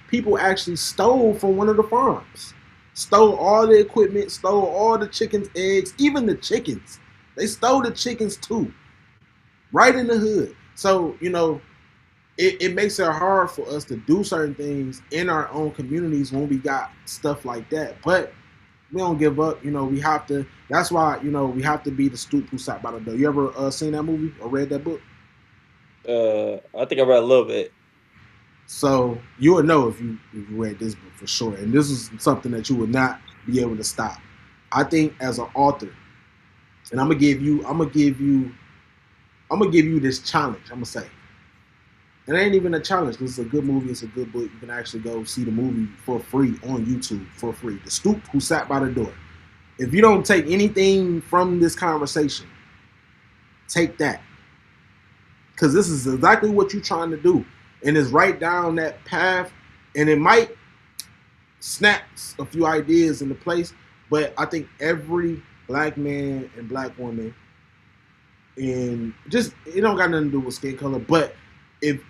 Speaker 2: people actually stole from one of the farms. Stole all the equipment, stole all the chickens' eggs, even the chickens. They stole the chickens too, right in the hood. So, it makes it hard for us to do certain things in our own communities when we got stuff like that. But we don't give up. We have to. That's why, we have to be the stoop who sat by the door. You ever seen that movie or read that book?
Speaker 3: I think I read a little bit.
Speaker 2: So you would know if you read this book for sure. And this is something that you would not be able to stop. I think as an author, and I'm gonna give you this challenge. I'm gonna say, it ain't even a challenge. This is a good movie. It's a good book. You can actually go see the movie for free on YouTube for free. The Stoop Who Sat by the Door. If you don't take anything from this conversation, take that, because this is exactly what you're trying to do. And it's right down that path, and it might snap a few ideas into place, but I think every black man and black woman, and just, it don't got nothing to do with skin color, but if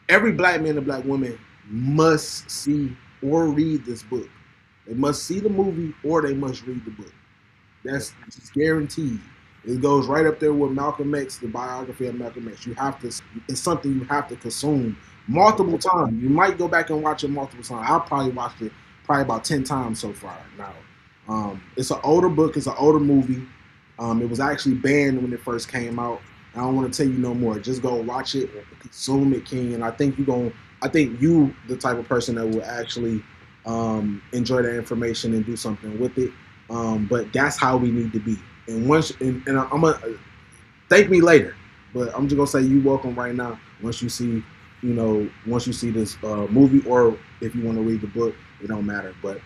Speaker 2: every black man and black woman must see or read this book. They must see the movie or they must read the book. That's just guaranteed. It goes right up there with Malcolm X, the biography of Malcolm X. It's something you have to consume multiple times. You might go back and watch it multiple times. I probably watched it about 10 times so far now. It's an older book. It's an older movie. It was actually banned when it first came out. I don't want to tell you no more. Just go watch it, consume it, King. And I think you the type of person that will actually enjoy that information and do something with it. But that's how we need to be. And I'm gonna thank me later. But I'm just gonna say you welcome right now. Once you see, once you see this movie, or if you want to read the book, it don't matter. But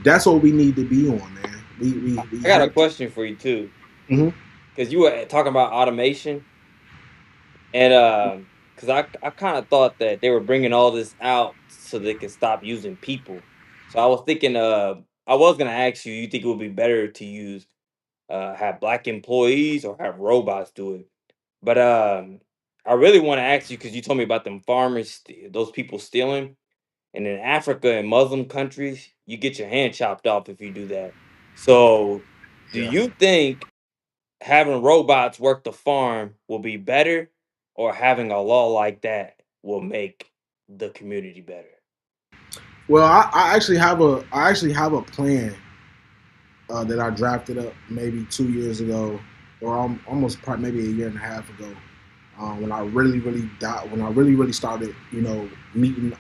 Speaker 2: that's what we need to be on, man. We
Speaker 3: I got a
Speaker 2: have to.
Speaker 3: question for you too,
Speaker 2: Mhm.
Speaker 3: because you were talking about automation, and because I kind of thought that they were bringing all this out so they could stop using people. So I was thinking, I was gonna ask you, you think it would be better to use have black employees or have robots do it? But I really want to ask you because you told me about them farmers, those people stealing. And in Africa and Muslim countries, you get your hand chopped off if you do that. So, do
Speaker 2: Yeah.
Speaker 3: you think having robots work the farm will be better, or having a law like that will make the community better?
Speaker 2: Well, I actually have a plan that I drafted up maybe 2 years ago, or almost probably maybe a year and a half ago, when I when I really started, meeting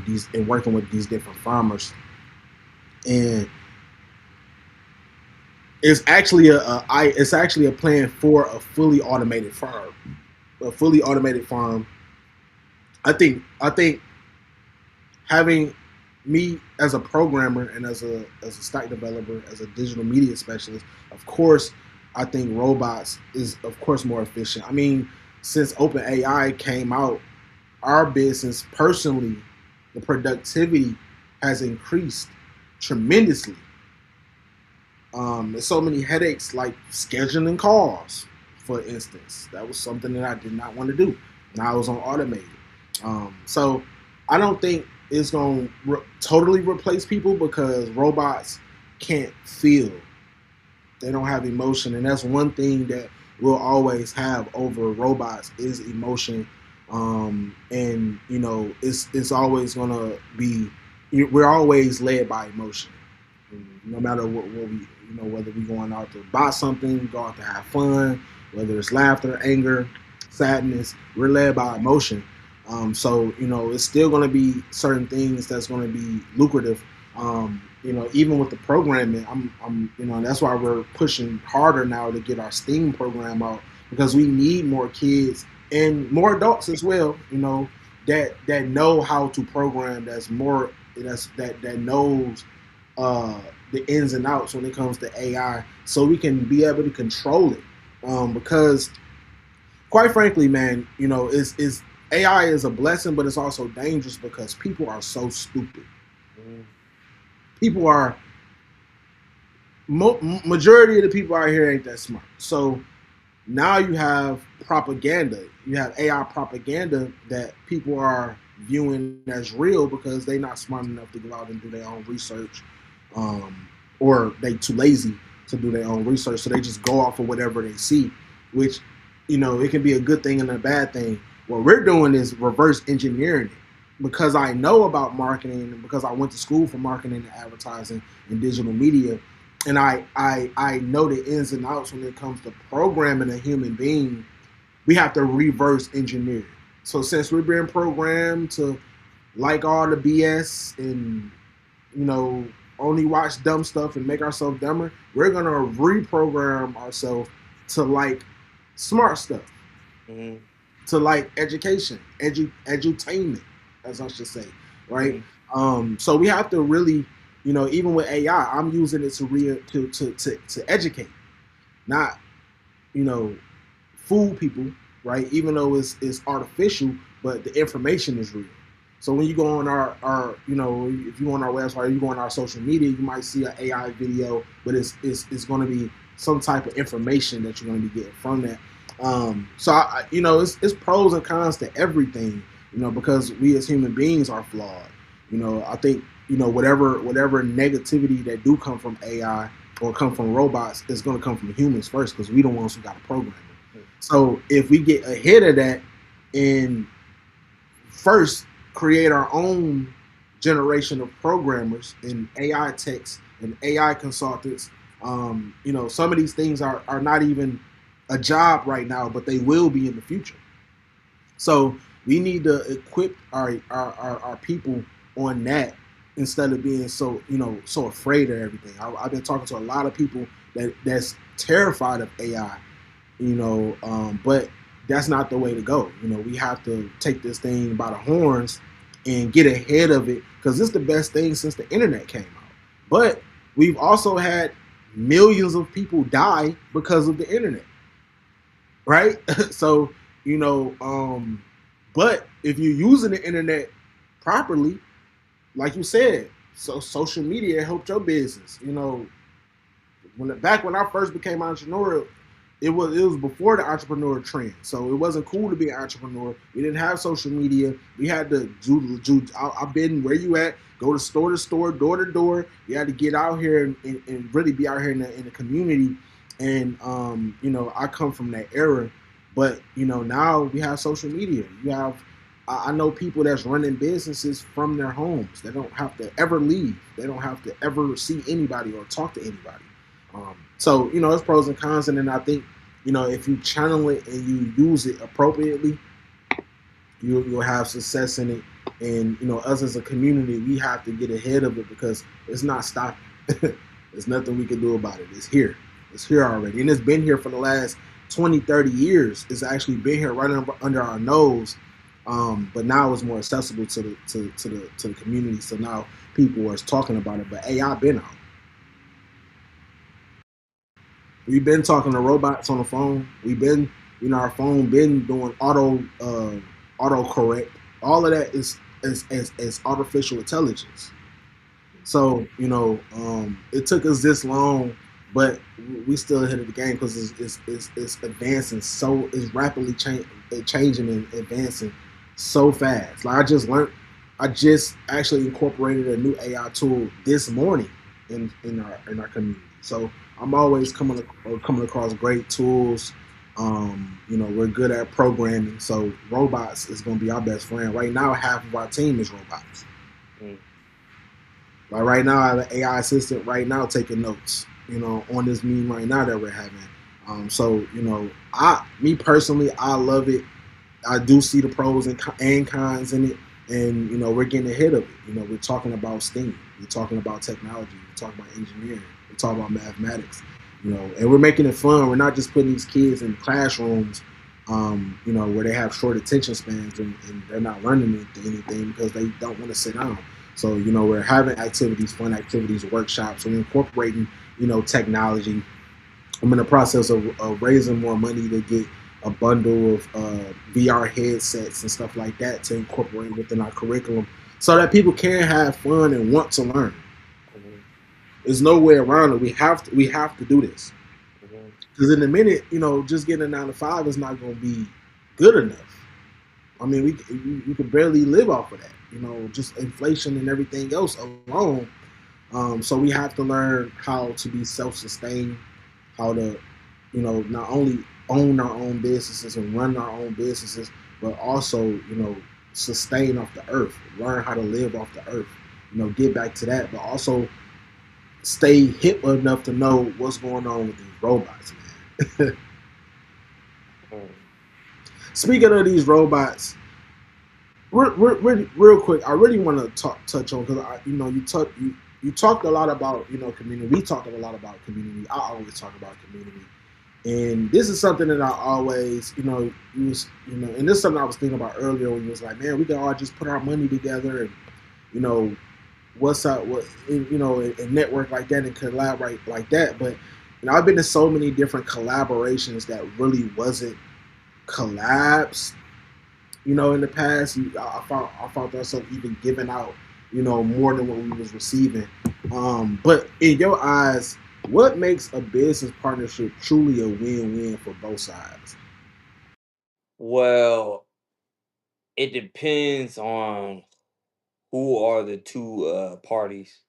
Speaker 2: these and working with these different farmers, and it's actually a plan for a fully automated farm, a fully automated farm. I think having me as a programmer and as a site developer, as a digital media specialist, of course, I think robots is of course more efficient. I mean, since OpenAI came out, our business personally, the productivity has increased tremendously. There's so many headaches like scheduling calls, for instance. That was something that I did not want to do, and I was on automated. So I don't think it's going to totally replace people because robots can't feel. They don't have emotion, and that's one thing that we'll always have over robots is emotion. And it's always gonna be. We're always led by emotion, no matter what we, whether we going out to buy something, go out to have fun, whether it's laughter, anger, sadness, we're led by emotion. So it's still going to be certain things that's going to be lucrative. Even with the programming, that's why we're pushing harder now to get our STEAM program out because we need more kids and more adults as well. That know how to program. That knows uh, the ins and outs when it comes to AI, so we can be able to control it. Because, quite frankly, man, is AI is a blessing, but it's also dangerous because people are so stupid.
Speaker 3: Mm.
Speaker 2: People are majority of the people out here ain't that smart. So now you have propaganda. You have AI propaganda that people are viewing as real because they're not smart enough to go out and do their own research, or they too lazy to do their own research. So they just go off of whatever they see, which it can be a good thing and a bad thing. What we're doing is reverse engineering it because I know about marketing and because I went to school for marketing and advertising and digital media, and I know the ins and outs when it comes to programming a human being. We have to reverse engineer it. So since we're being programmed to like all the BS and you know only watch dumb stuff and make ourselves dumber, we're gonna reprogram ourselves to like smart stuff,
Speaker 3: Mhm,
Speaker 2: to like education, edutainment, as I should say, right?
Speaker 3: mhm,
Speaker 2: So we have to really, even with AI, I'm using it to educate, not you know fool people, right? Even though it's artificial, but the information is real. So when you go on our if you go on our website or you go on our social media, you might see an AI video, but it's going to be some type of information that you're going to be getting from that. So it's pros and cons to everything, because we as human beings are flawed. I think whatever negativity that do come from AI or come from robots is going to come from humans first because we the ones who got to program it.
Speaker 3: mhm,
Speaker 2: So if we get ahead of that and first create our own generation of programmers and AI techs and AI consultants, some of these things are not even a job right now, but they will be in the future. So we need to equip our people on that instead of being so afraid of everything. I've been talking to a lot of people that's terrified of AI, but that's not the way to go. We have to take this thing by the horns and get ahead of it because it's the best thing since the internet came out. But we've also had millions of people die because of the internet, right? So, you know, um, but if you're using the internet properly, like you said, so social media helped your business. Back when I first became entrepreneurial, it was before the entrepreneur trend. So it wasn't cool to be an entrepreneur. We didn't have social media. We had to do. I've been where you at. Go to store, door to door. You had to get out here and really be out here in the community. And I come from that era, but now we have social media. You have I know people that's running businesses from their homes. They don't have to ever leave. They don't have to ever see anybody or talk to anybody. So it's pros and cons, and then I think if you channel it and you use it appropriately, you'll have success in it. And us as a community, we have to get ahead of it because it's not stopping. There's nothing we can do about it. It's here. It's here already, and it's been here for the last 20, 30 years. It's actually been here right under our nose. But now it's more accessible to the community. So now people are talking about it. But AI been out. We've been talking to robots on the phone. We've been, our phone been doing auto correct. All of that is artificial intelligence. So it took us this long, but we still ahead of the game because it's advancing so it's rapidly changing and advancing so fast. Like I just actually incorporated a new AI tool this morning in our community. So I'm always coming across great tools. We're good at programming, so robots is going to be our best friend. Right now, half of our team is robots. Mm. Like right now, I have an AI assistant right now taking notes. On this meeting right now that we're having. So me personally, I love it. I do see the pros and cons in it, and we're getting ahead of it. We're talking about STEAM, we're talking about technology, we're talking about engineering, we're talking about mathematics, and we're making it fun. We're not just putting these kids in classrooms, where they have short attention spans and they're not learning anything because they don't want to sit down. So we're having activities, fun activities, workshops, and incorporating technology. I'm in the process of raising more money to get a bundle of VR headsets and stuff like that to incorporate within our curriculum so that people can have fun and want to learn. Mm-hmm. There's no way around it. We have to do this. Because in a minute, just getting a 9 to 5 is not going to be good enough. I mean, we could barely live off of that. Just inflation and everything else alone. So we have to learn how to be self-sustained, how to, not only own our own businesses and run our own businesses, but also, sustain off the earth, learn how to live off the earth, get back to that, but also stay hip enough to know what's going on with these robots, man. Speaking of these robots, real quick, I really want to touch on because you talked a lot about community. We talked a lot about community. I always talk about community, and this is something that I always and this is something I was thinking about earlier when you was like, man, we can all just put our money together and what's up, and network like that and collaborate like that. But I've been to so many different collaborations that really wasn't collabs. In the past, I found ourselves even giving out, more than what we was receiving. But in your eyes, what makes a business partnership truly a win-win for both sides?
Speaker 3: Well, it depends on who are the two parties,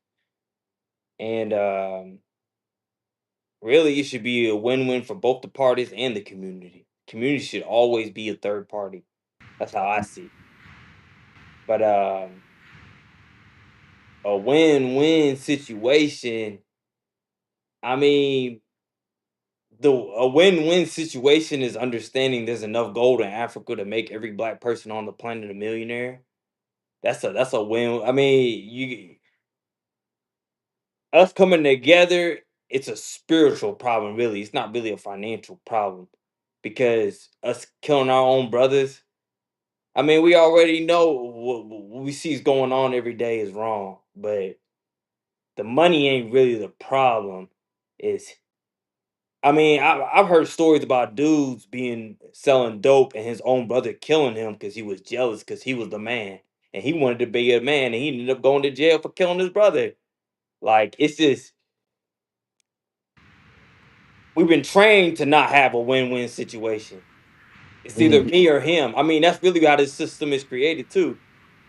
Speaker 3: and really, it should be a win-win for both the parties and the community. Community should always be a third party. That's how I see it. But a win-win situation. I mean, the a win-win situation is understanding there's enough gold in Africa to make every black person on the planet a millionaire. That's a win. I mean, you us coming together, it's a spiritual problem, really. It's not really a financial problem because us killing our own brothers. I mean, we already know what we see is going on every day is wrong, but the money ain't really the problem. Is I mean, I've heard stories about dudes being selling dope and his own brother killing him because he was jealous because he was the man and he wanted to be a man and he ended up going to jail for killing his brother. Like it's just we've been trained to not have a win-win situation. It's either
Speaker 2: Mm,
Speaker 3: me or him. I mean, that's really how this system is created too.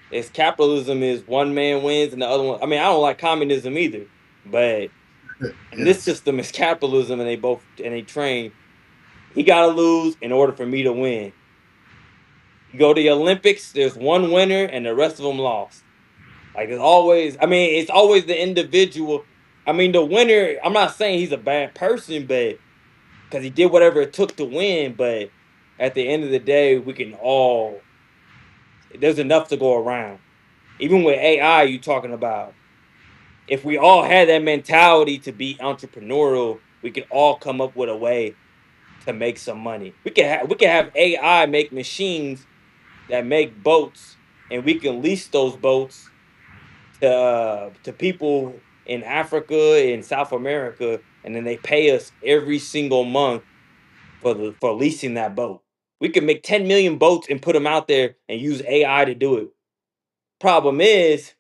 Speaker 3: It's capitalism is one man wins and the other one. I mean, I don't like communism either, but in
Speaker 2: yeah.
Speaker 3: this system is capitalism and they train. He gotta lose in order for me to win. You go to the Olympics, there's one winner and the rest of them lost. Like there's always, I mean, it's always the individual. I mean, the winner, I'm not saying he's a bad person, but because he did whatever it took to win, but at the end of the day, we can all there's enough to go around. Even with AI, you talking about if we all had that mentality to be entrepreneurial, we could all come up with a way to make some money. We can have AI make machines that make boats, and we can lease those boats to people in Africa and South America, and then they pay us every single month for leasing that boat. We can make 10 million boats and put them out there and use AI to do it. Problem is,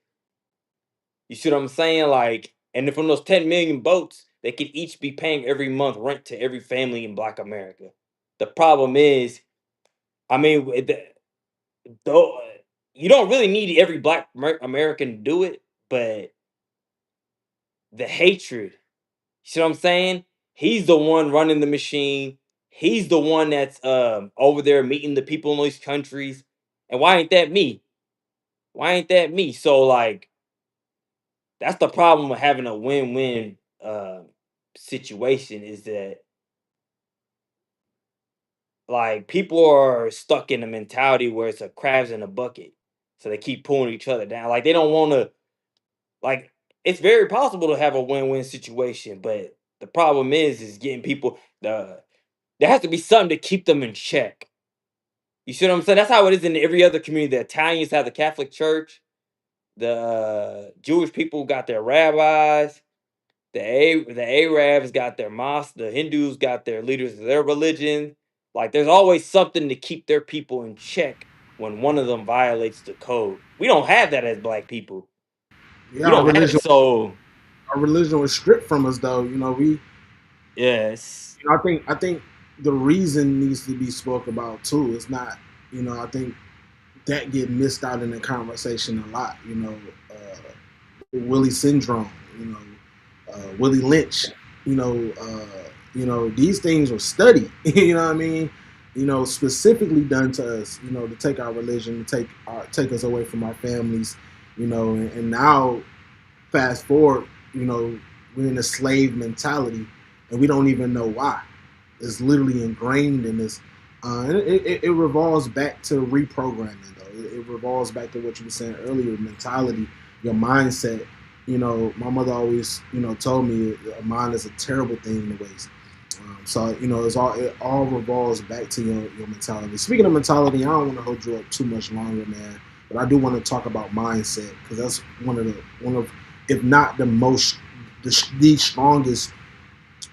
Speaker 3: you see what I'm saying? Like, and from those 10 million boats, they could each be paying every month rent to every family in Black America. The problem is, I mean, though you don't really need every Black American to do it, but the hatred. You see what I'm saying? He's the one running the machine. He's the one that's over there meeting the people in those countries. And why ain't that me? Why ain't that me? So like that's the problem with having a win-win situation is that like people are stuck in a mentality where it's a crabs in a bucket. So they keep pulling each other down. Like they don't want to like it's very possible to have a win-win situation, but the problem is getting people there has to be something to keep them in check. You see what I'm saying? That's how it is in every other community. The Italians have the Catholic Church. The Jewish people got their rabbis. The Arabs got their mosque. The Hindus got their leaders of their religion. Like there's always something to keep their people in check when one of them violates the code. We don't have that as black people.
Speaker 2: Yeah,
Speaker 3: We don't have it. So
Speaker 2: our religion was stripped from us though.
Speaker 3: yes.
Speaker 2: I think the reason needs to be spoke about too. It's not, I think that get missed out in the conversation a lot. Willie syndrome. Willie Lynch. These things were studied. You know what I mean? Specifically done to us. To take our religion, to take us away from our families. And now fast forward, we're in a slave mentality, and we don't even know why. It's literally ingrained in us. It revolves back to reprogramming, though. It revolves back to what you were saying earlier: mentality, your mindset. My mother always, told me a mind is a terrible thing to waste. So it all revolves back to your mentality. Speaking of mentality, I don't want to hold you up too much longer, man. But I do want to talk about mindset because that's one of if not the most the strongest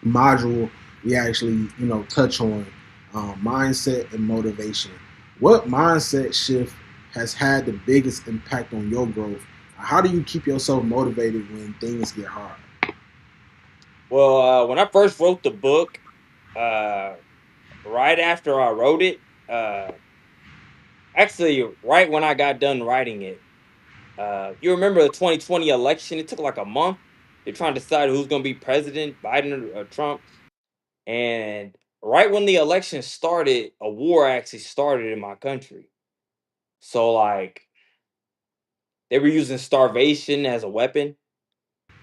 Speaker 2: module we actually touch on mindset and motivation. What mindset shift has had the biggest impact on your growth? How do you keep yourself motivated when things get hard?
Speaker 3: Well, when I first wrote the book, uh, right after I wrote it, actually, right when I got done writing it, you remember the 2020 election? It took like a month. They're trying to decide who's going to be president, Biden or Trump. And right when the election started, a war actually started in my country. So, like, they were using starvation as a weapon.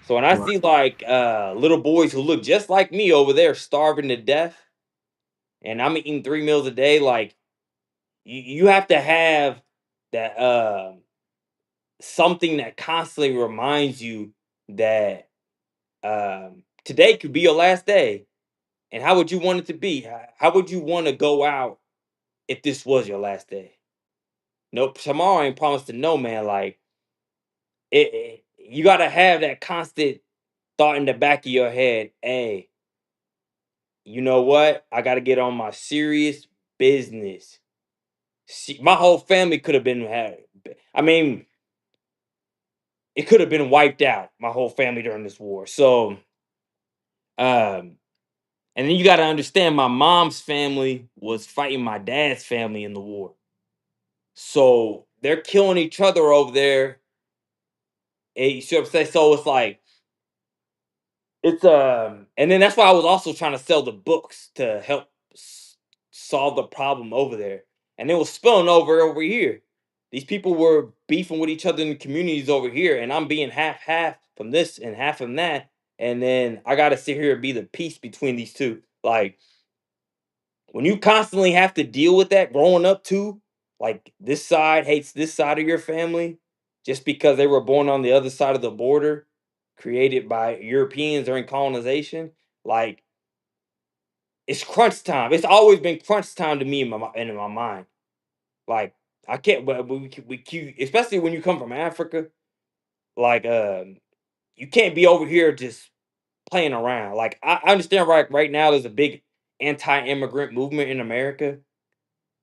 Speaker 3: So when I
Speaker 2: Right.
Speaker 3: see like little boys who look just like me over there starving to death, and I'm eating 3 meals a day, like you have to have that something that constantly reminds you that today could be your last day, And how would you want it to be? How would you want to go out if this was your last day? Nope, tomorrow ain't promised to no man. Like you gotta have that constant thought in the back of your head. Hey, you know what? I gotta get on my serious business. See, my whole family could have been had. I mean, it could have been wiped out. My whole family during this war. So, um, and then you got to understand, my mom's family was fighting my dad's family in the war. So they're killing each other over there. You see what I'm saying? So it's like it's and then that's why I was also trying to sell the books to help solve the problem over there. And it was spilling over here. These people were beefing with each other in the communities over here, and I'm being half from this and half from that. And then I gotta sit here and be the peace between these two. Like when you constantly have to deal with that growing up too, like this side hates this side of your family just because they were born on the other side of the border created by Europeans during colonization. Like it's crunch time. It's always been crunch time to me in my mind. Like I can't, but especially when you come from Africa. Like you can't be over here just playing around. Like I understand right now there's a big anti-immigrant movement in America.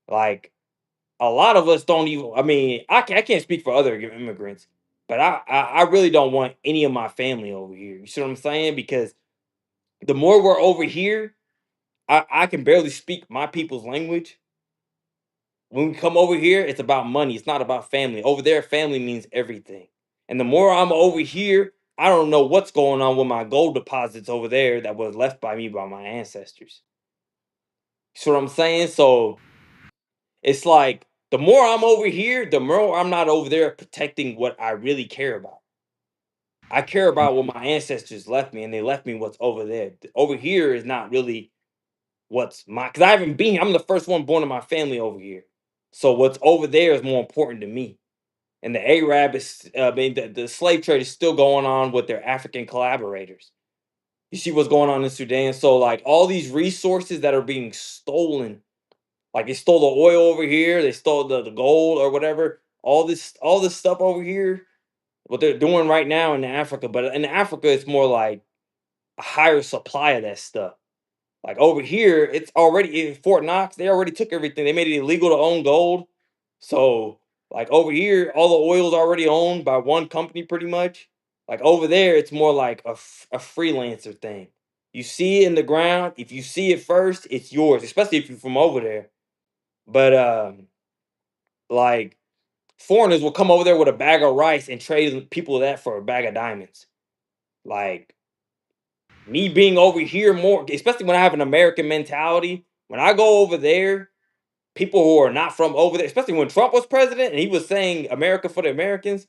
Speaker 3: Like a lot of us don't even. I mean, I can't speak for other immigrants, but I really don't want any of my family over here. You see what I'm saying? Because the more we're over here, I can barely speak my people's language. When we come over here, it's about money. It's not about family. Over there, family means everything. And the more I'm over here, I don't know what's going on with my gold deposits over there that was left by me by my ancestors. You see what I'm saying? So it's like the more I'm over here, the more I'm not over there protecting what I really care about. I care about what my ancestors left me, and they left me what's over there. Over here is not really what's my, because I haven't been here. I'm the first one born in my family over here. So what's over there is more important to me. And the Arab is, I mean, the slave trade is still going on with their African collaborators. You see what's going on in Sudan. So like all these resources that are being stolen, like they stole the oil over here, they stole the gold or whatever. All this stuff over here, what they're doing right now in Africa. But in Africa, it's more like a higher supply of that stuff. Like over here, it's already in Fort Knox. They already took everything. They made it illegal to own gold. So, like over here, all the oil's already owned by one company, pretty much. Like over there, it's more like a freelancer thing. You see it in the ground. If you see it first, it's yours. Especially if you're from over there. But like foreigners will come over there with a bag of rice and trade people that for a bag of diamonds. Like me being over here more, especially when I have an American mentality. When I go over there, people who are not from over there, especially when Trump was president and he was saying America for the Americans,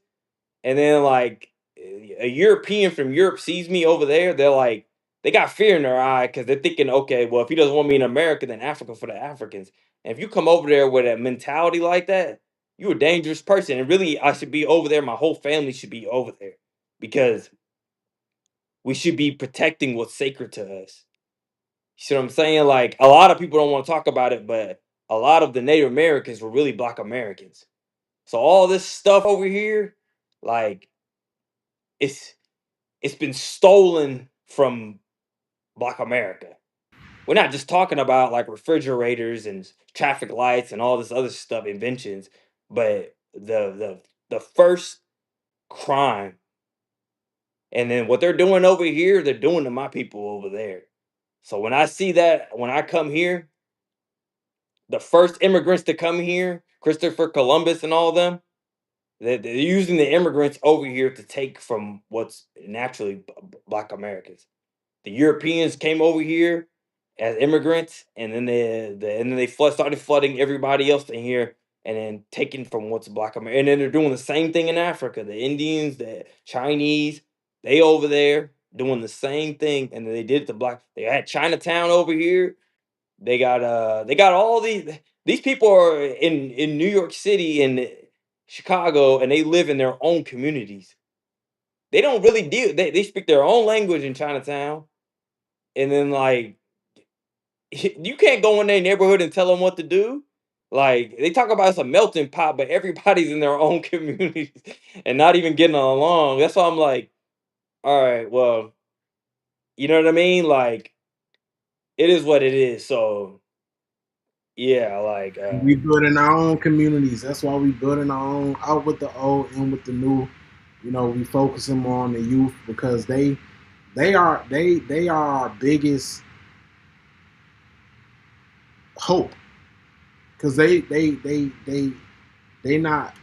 Speaker 3: and then like a European from Europe sees me over there, they're like, they got fear in their eye because they're thinking, okay, well, if he doesn't want me in America, then Africa for the Africans. And if you come over there with a mentality like that, you're a dangerous person. And really, I should be over there. My whole family should be over there because we should be protecting what's sacred to us. You see what I'm saying? Like a lot of people don't want to talk about it, but a lot of the Native Americans were really Black Americans. So all this stuff over here, like it's it's been stolen from Black America. We're not just talking about like refrigerators and traffic lights and all this other stuff, inventions, but the first crime. And then what they're doing over here, they're doing to my people over there. So when I see that, when I come here, the first immigrants to come here, Christopher Columbus and all of them, they're using the immigrants over here to take from what's naturally Black Americans. The Europeans came over here as immigrants, and then they started flooding everybody else in here, and then taking from what's Black American. And then they're doing the same thing in Africa. The Indians, the Chinese, they over there doing the same thing, and they did it to Black. They had Chinatown over here. They got all these people are in New York City and Chicago, and they live in their own communities. They don't really deal. They speak their own language in Chinatown, and then like you can't go in their neighborhood and tell them what to do. Like they talk about it's a melting pot, but everybody's in their own communities and not even getting along. That's why I'm like, all right, well, you know what I mean? Like it is what it is. So yeah, like
Speaker 2: We building our own communities. That's why we building our own out with the old and with the new. You know, we focusing more on the youth because they are our biggest hope because they not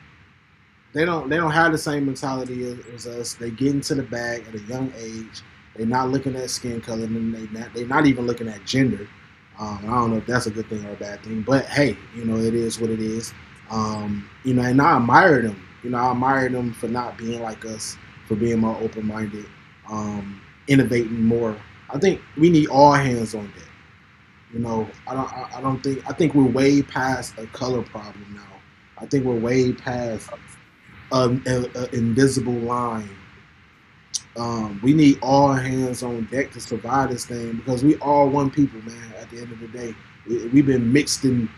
Speaker 2: they don't have the same mentality as us. They get into the bag at a young age. They're not looking at skin color, and they're not even looking at gender. I don't know if that's a good thing or a bad thing, but hey, you know it is what it is. You know, and I admire them. You know, I admire them for not being like us, for being more open minded, innovating more. I think we need all hands on deck. You know, I don't think I think we're way past a color problem now. I think we're way past a invisible line. We need all hands on deck to survive this thing because we all one people, man. At the end of the day, we've been mixed and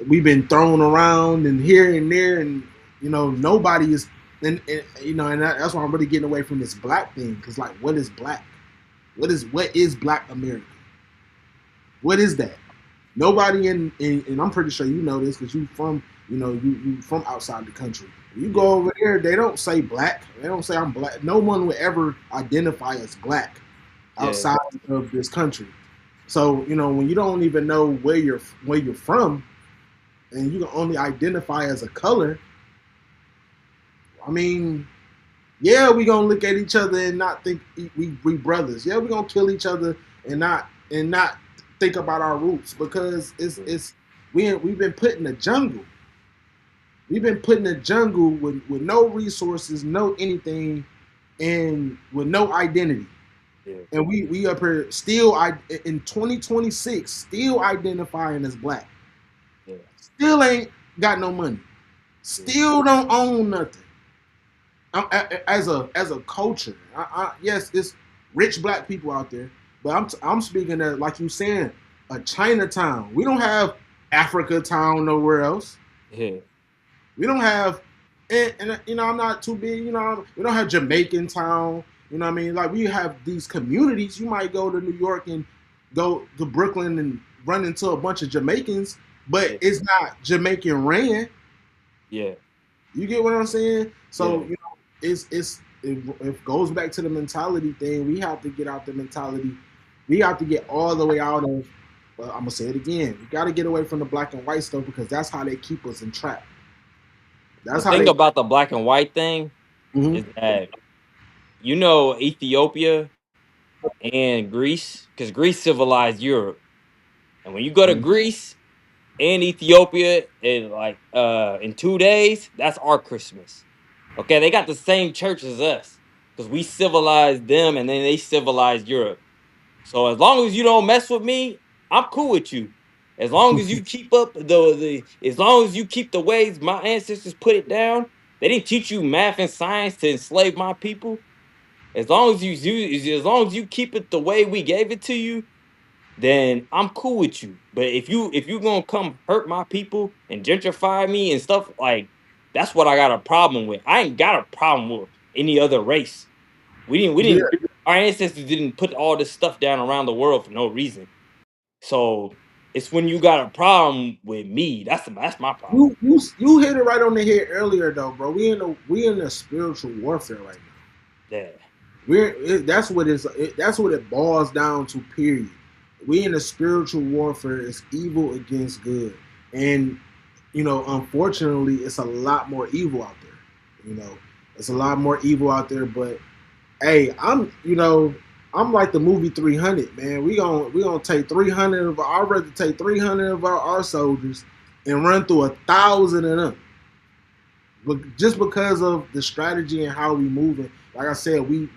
Speaker 2: we've been thrown around and here and there, and you know nobody is. And you know, and that's why I'm really getting away from this black thing because, like, what is black? What is Black America? What is that? Nobody and I'm pretty sure you know this because you from you from outside the country. You
Speaker 3: yeah,
Speaker 2: go over there, they don't say black. They don't say I'm black. No one would ever identify as black
Speaker 3: yeah,
Speaker 2: outside of this country. So you know when you don't even know where you're from, and you can only identify as a color. I mean, yeah, we gonna look at each other and not think we brothers. Yeah, we gonna kill each other and not think about our roots because
Speaker 3: yeah,
Speaker 2: it's we've been put in the jungle. We've been put in the jungle with no resources, no anything, and with no identity.
Speaker 3: yeah,
Speaker 2: And we up here still in 2026 still identifying as black.
Speaker 3: yeah,
Speaker 2: Still ain't got no money.
Speaker 3: yeah,
Speaker 2: Still don't own nothing. As a culture, yes, it's rich black people out there, but I'm speaking of like you saying a Chinatown. We don't have Africa Town nowhere else.
Speaker 3: yeah,
Speaker 2: We don't have, and you know I'm not too big. You know we don't have Jamaican Town. You know what I mean? Like we have these communities. You might go to New York and go to Brooklyn and run into a bunch of Jamaicans, but
Speaker 3: yeah,
Speaker 2: it's not Jamaican Rand.
Speaker 3: yeah,
Speaker 2: You get what I'm saying? So
Speaker 3: yeah.
Speaker 2: you know, it goes back to the mentality thing. We have to get out the mentality. We have to get all the way out of. Well, I'm gonna say it again. We got to get away from the black and white stuff because that's how they keep us entrapped.
Speaker 3: The
Speaker 2: That's how
Speaker 3: thing
Speaker 2: they.
Speaker 3: about the black and white thing
Speaker 2: Mhm.
Speaker 3: is that Ethiopia and Greece, because Greece civilized Europe, and when you go to
Speaker 2: Mhm.
Speaker 3: Greece and Ethiopia in 2 days, that's our Christmas. Okay, they got the same church as us because we civilized them and then they civilized Europe. So as long as you don't mess with me, I'm cool with you. As long as you keep up as long as you keep the ways my ancestors put it down, they didn't teach you math and science to enslave my people. As long as you keep it the way we gave it to you, then I'm cool with you. But if you gonna come hurt my people and gentrify me and stuff like that's what I got a problem with. I ain't got a problem with any other race. We
Speaker 2: Yeah,
Speaker 3: didn't our ancestors didn't put all this stuff down around the world for no reason. So it's when you got a problem with me. That's my problem.
Speaker 2: you hit it right on the head earlier though, bro. We in a spiritual warfare right now.
Speaker 3: Yeah.
Speaker 2: That's what that's what it boils down to. Period. We in a spiritual warfare. It's evil against good, and you know, unfortunately, it's a lot more evil out there. You know, it's a lot more evil out there. But hey, I'm like the movie 300, man. We gonna take 300 of. I'd rather take 300 of our soldiers and run through 1,000 of them but just because of the strategy and how we moving, like I said, we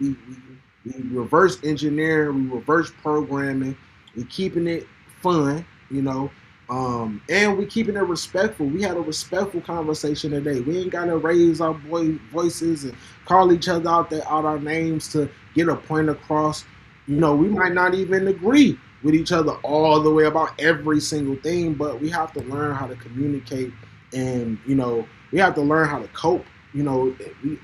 Speaker 2: reverse engineering, we reverse programming, we keeping it fun, you know, and we keeping it respectful. We had a respectful conversation today. We ain't gotta raise our voices and call each other out our names to get a point across. You know, we might not even agree, with each other all the way about every single thing, but we have to learn how to communicate, and we have to learn how to cope. We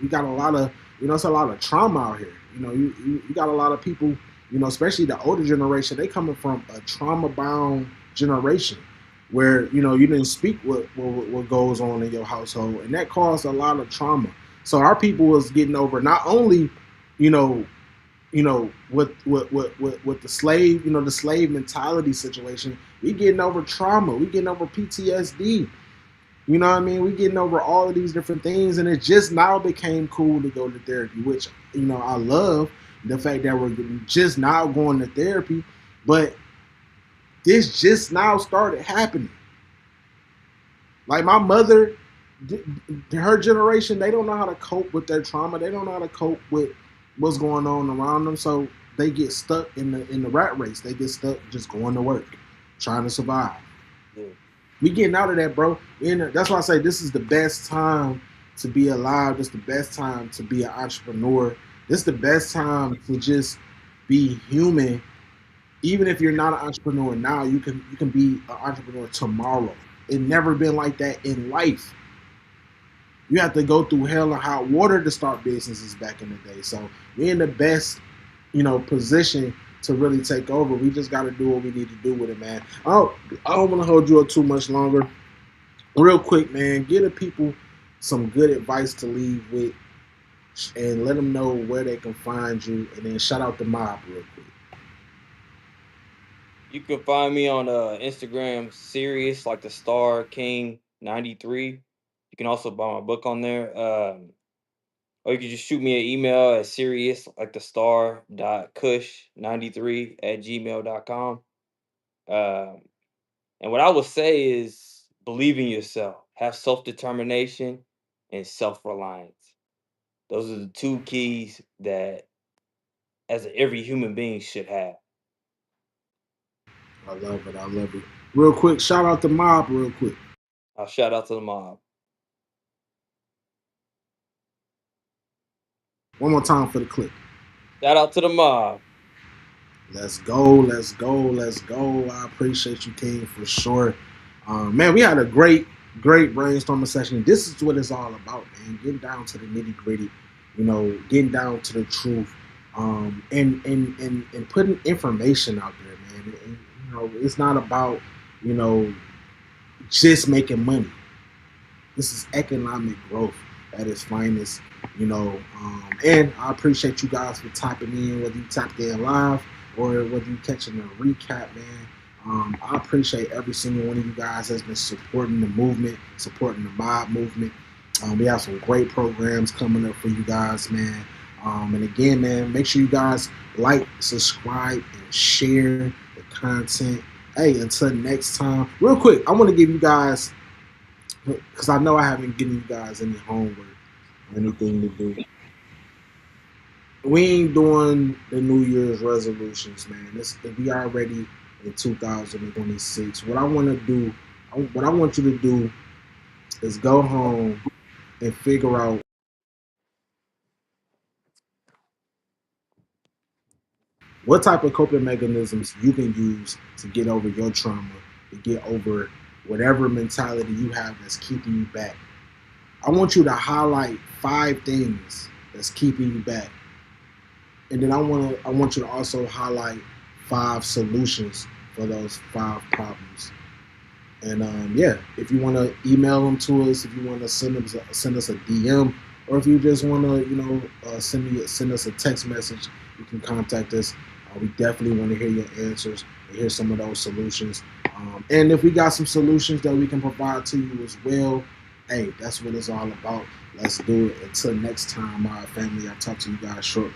Speaker 2: got a lot of it's a lot of trauma out here. You got a lot of people, especially the older generation. They coming from a trauma bound generation where you didn't speak what goes on in your household, and that caused a lot of trauma. So our people was getting over not only you know with the slave, the slave mentality situation. We getting over trauma. We getting over PTSD. You know what I mean? We getting over all of these different things, and it just now became cool to go to therapy, which I love the fact that we're just now going to therapy, but this just now started happening. Like my mother, her generation, they don't know how to cope with their trauma. They don't know how to cope with what's going on around them, so they get stuck in the rat race. They get stuck just going to work, trying to survive. Yeah. We getting out of that, bro. That's why I say this is the best time to be alive. This is the best time to be an entrepreneur. This is the best time to just be human. Even if you're not an entrepreneur now, you can be an entrepreneur tomorrow. It never been like that in life. You have to go through hell and hot water to start businesses back in the day. So we're in the best, position to really take over. We just got to do what we need to do with it, man. I don't want to hold you up too much longer. Real quick, man, give the people some good advice to leave with, and let them know where they can find you, and then shout out the mob real quick.
Speaker 3: You can find me on Instagram, Serious like the Star King 93. You can also buy my book on there. Or you can just shoot me an email at serious like the star .kush93@gmail.com. And what I would say is believe in yourself, have self-determination and self-reliance. Those are the two keys that every human being should have.
Speaker 2: I love it. I love it. Real quick, shout out the mob real quick.
Speaker 3: I'll shout out to the mob.
Speaker 2: One more time for the clip.
Speaker 3: Shout out to the mob.
Speaker 2: Let's go. Let's go. Let's go. I appreciate you, King, for sure. Man, we had a great brainstorming session. This is what it's all about, man. Getting down to the nitty gritty, getting down to the truth, and putting information out there, man. And, it's not about, just making money. This is economic growth at its finest, and I appreciate you guys for tapping in, whether you tapped in live or whether you catching a recap, man. I appreciate every single one of you guys that's been supporting the movement, supporting the mob movement. We have some great programs coming up for you guys, man. And again, man, make sure you guys like, subscribe, and share the content. Hey, until next time. Real quick, I want to give you guys, because I know I haven't given you guys any homework or anything to do. We ain't doing the New Year's resolutions, man. We already in 2026. What I want you to do is go home and figure out what type of coping mechanisms you can use to get over your trauma, to get over whatever mentality you have that's keeping you back. I want you to highlight 5 things that's keeping you back. And then I want you to also highlight 5 solutions for those 5 problems. And if you want to email them to us, if you want to send us a DM, or if you just want to send us a text message, you can contact us. We definitely want to hear your answers and hear some of those solutions. And if we got some solutions that we can provide to you as well, hey, that's what it's all about. Let's do it. Until next time, my family, I'll talk to you guys shortly.